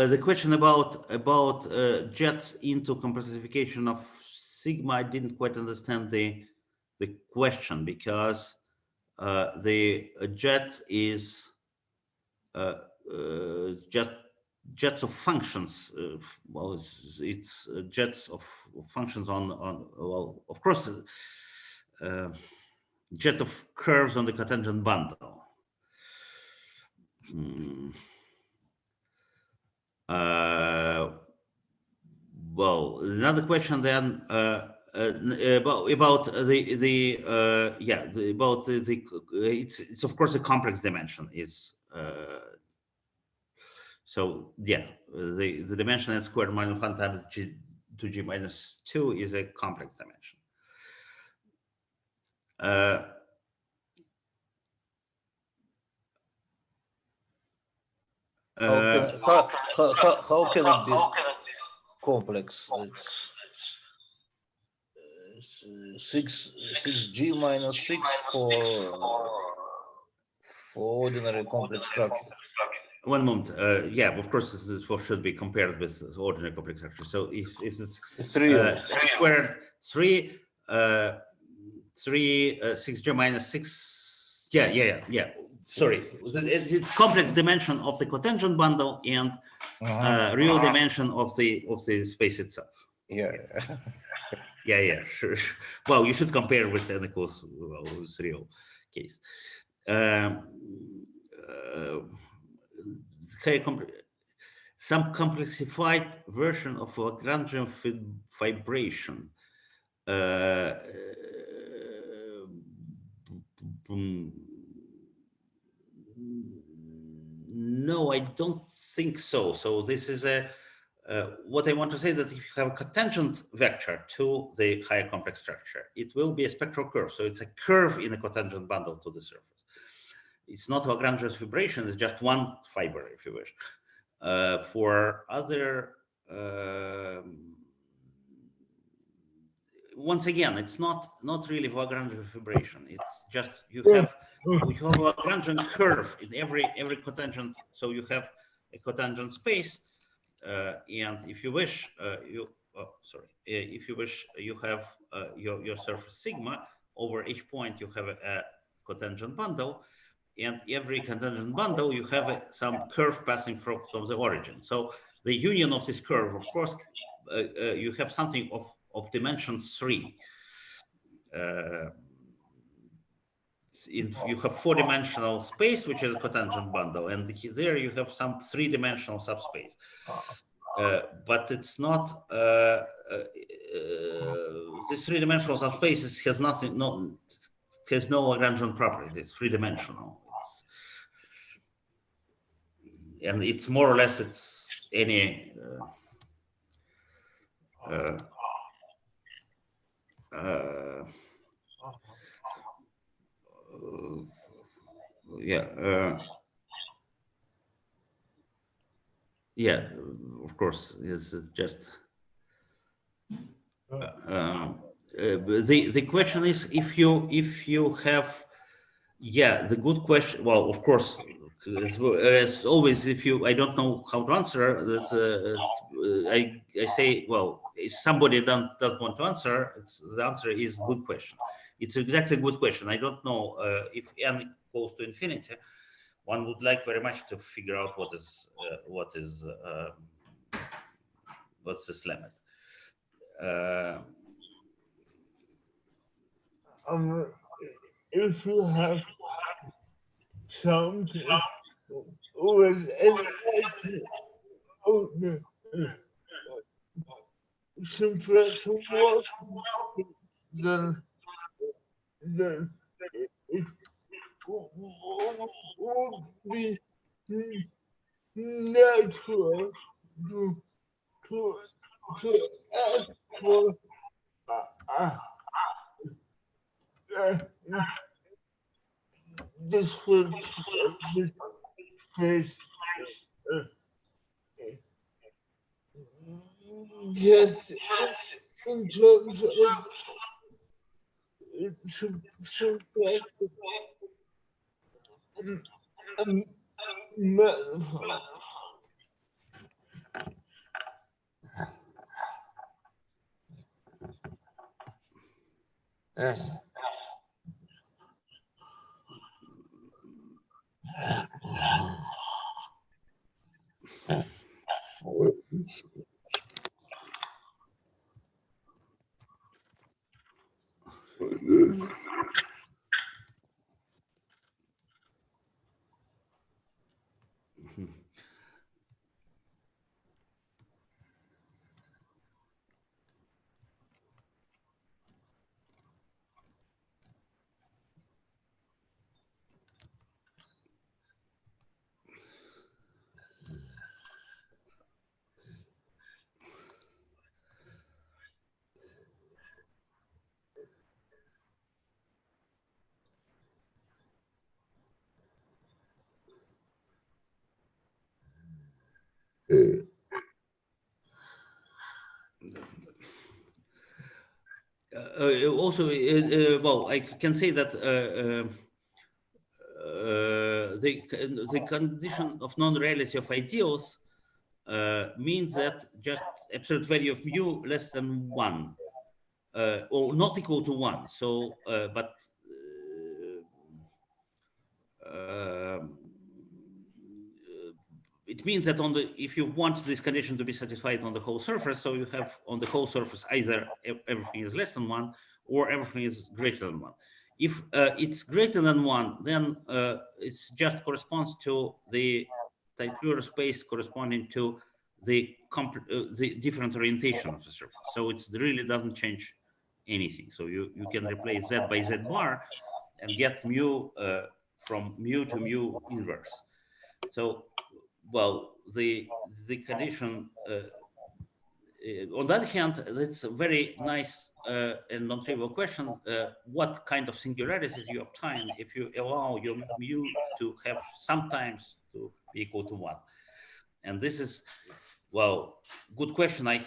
The question about jets into complexification of sigma, I didn't quite understand the question, because the jet is just jets of functions. Well, it's jets of functions on well, of course, jet of curves on the cotangent bundle. Well, another question then about it's of course a complex dimension. It's so yeah, the dimension n squared minus 1 times g minus 2 is a complex dimension. How can it be complex? It's 6g minus 6 for ordinary complex structure. One moment. Yeah, of course, this should be compared with ordinary complex structure. So if it's 3 squared 3 6g minus 6. Yeah. Sorry, it's complex dimension of the cotangent bundle and real dimension of the space itself. Yeah, sure. Well, you should compare with n equals with real case. Some complexified version of Lagrangian vibration. No, I don't think so. So this is what I want to say, that if you have a cotangent vector to the higher complex structure, it will be a spectral curve. So it's a curve in a cotangent bundle to the surface. It's not Lagrangian vibration, it's just one fiber, if you wish. For other, once again, it's not really Lagrangian vibration. It's just you have a Lagrangian curve in every cotangent. So you have a cotangent space, and if you wish, if you wish, you have your surface sigma. Over each point, you have a cotangent bundle. And every cotangent bundle, you have some curve passing from the origin. So the union of this curve, of course, you have something of dimension 3. You have 4-dimensional space, which is a cotangent bundle, and there you have some 3-dimensional subspace. But it's not this 3-dimensional subspace has nothing. Has no Lagrangian properties. It's 3-dimensional. And it's more or less it's any yeah, of course, it's just the question is if you have, the good question. Well, of course, as always, I don't know how to answer. That's I say, well, if somebody doesn't want to answer, the answer is good question. It's exactly a good question. I don't know if n goes to infinity. One would like very much to figure out what's this limit. If you have something with an simplest work, then it would be natural to ask for different space. Just in terms of metaphor. Also, well, I can say that the condition of non-reality of ideals means that just absolute value of mu less than 1 or not equal to 1. So, but it means that if you want this condition to be satisfied on the whole surface, so you have on the whole surface either everything is less than 1 or everything is greater than 1. If it's greater than 1, then it's just corresponds to the Taylor space corresponding to the different orientation of the surface. So it really doesn't change anything. So you can replace z by z bar and get mu from mu to mu inverse. So, well, the condition, on the other hand, that's a very nice and non-trivial question. What kind of singularities you obtain if you allow your mu to have sometimes to be equal to 1? And this is, well, good question. I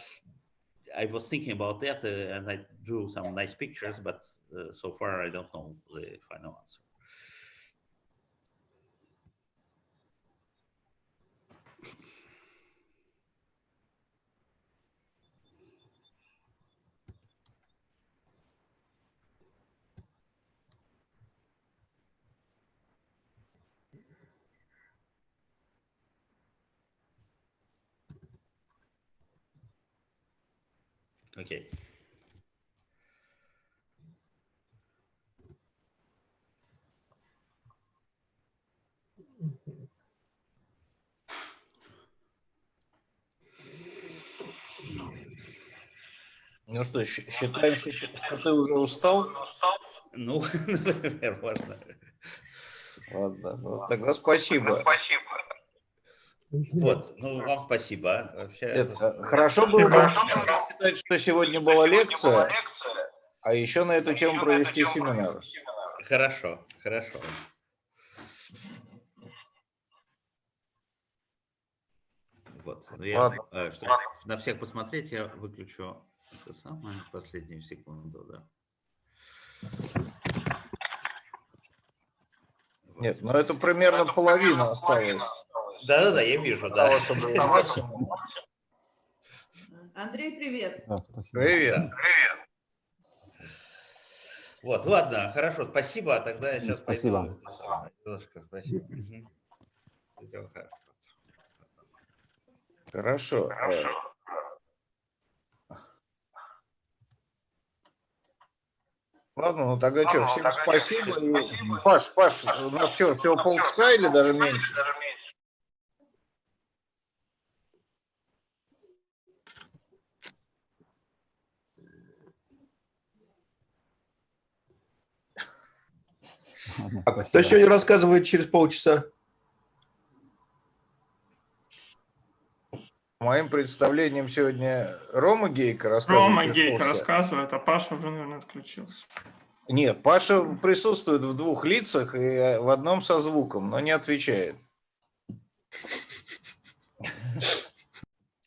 was thinking about that and I drew some nice pictures, but so far I don't know the final answer. Okay. Ну что, считаем, что ты уже устал? Ну, например, можно. Ладно, ну, тогда спасибо. Вот, ну, вам спасибо. Вообще, хорошо было бы считать, что сегодня была лекция, а еще на эту тему провести семинар. Хорошо, хорошо. Вот, я, чтобы на всех посмотреть, я выключу это самое, последнюю секунду, да. Вот. Нет, ну это примерно половина осталась. Да, я вижу, да. Андрей, привет. Да, спасибо. Привет. Вот, ладно, хорошо, спасибо. Тогда я сейчас пойду. Спасибо. Немножко, спасибо. Хорошо. Ладно, ну тогда что, всем спасибо. И... Паш, у нас что, всего полчаса или даже меньше? А кто сегодня рассказывает через полчаса? Моим представлением сегодня Рома Гейко рассказывает. Рома Гейко рассказывает, а Паша уже, наверное, отключился. Нет, Паша присутствует в двух лицах и в одном со звуком, но не отвечает.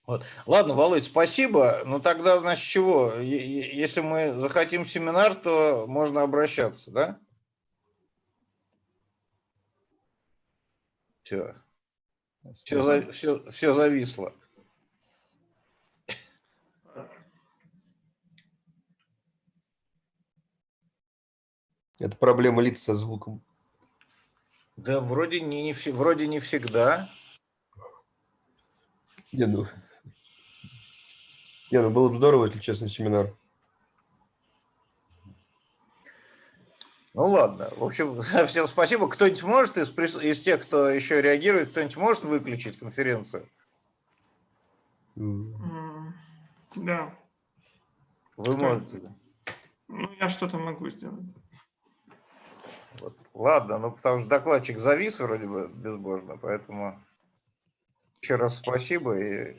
Вот. Ладно, Володь, спасибо. Ну тогда, значит, чего? Если мы захотим семинар, то можно обращаться, да? Все. Все зависло. Это проблема лиц со звуком. Да, вроде не всегда. Не, было бы здорово, если честно, семинар. Ну ладно. В общем, всем спасибо. Кто-нибудь может из тех, кто еще реагирует, кто-нибудь может выключить конференцию? Да. Вы можете. Ну, я что-то могу сделать. Вот. Ладно, ну потому что докладчик завис вроде бы безбожно, поэтому еще раз спасибо и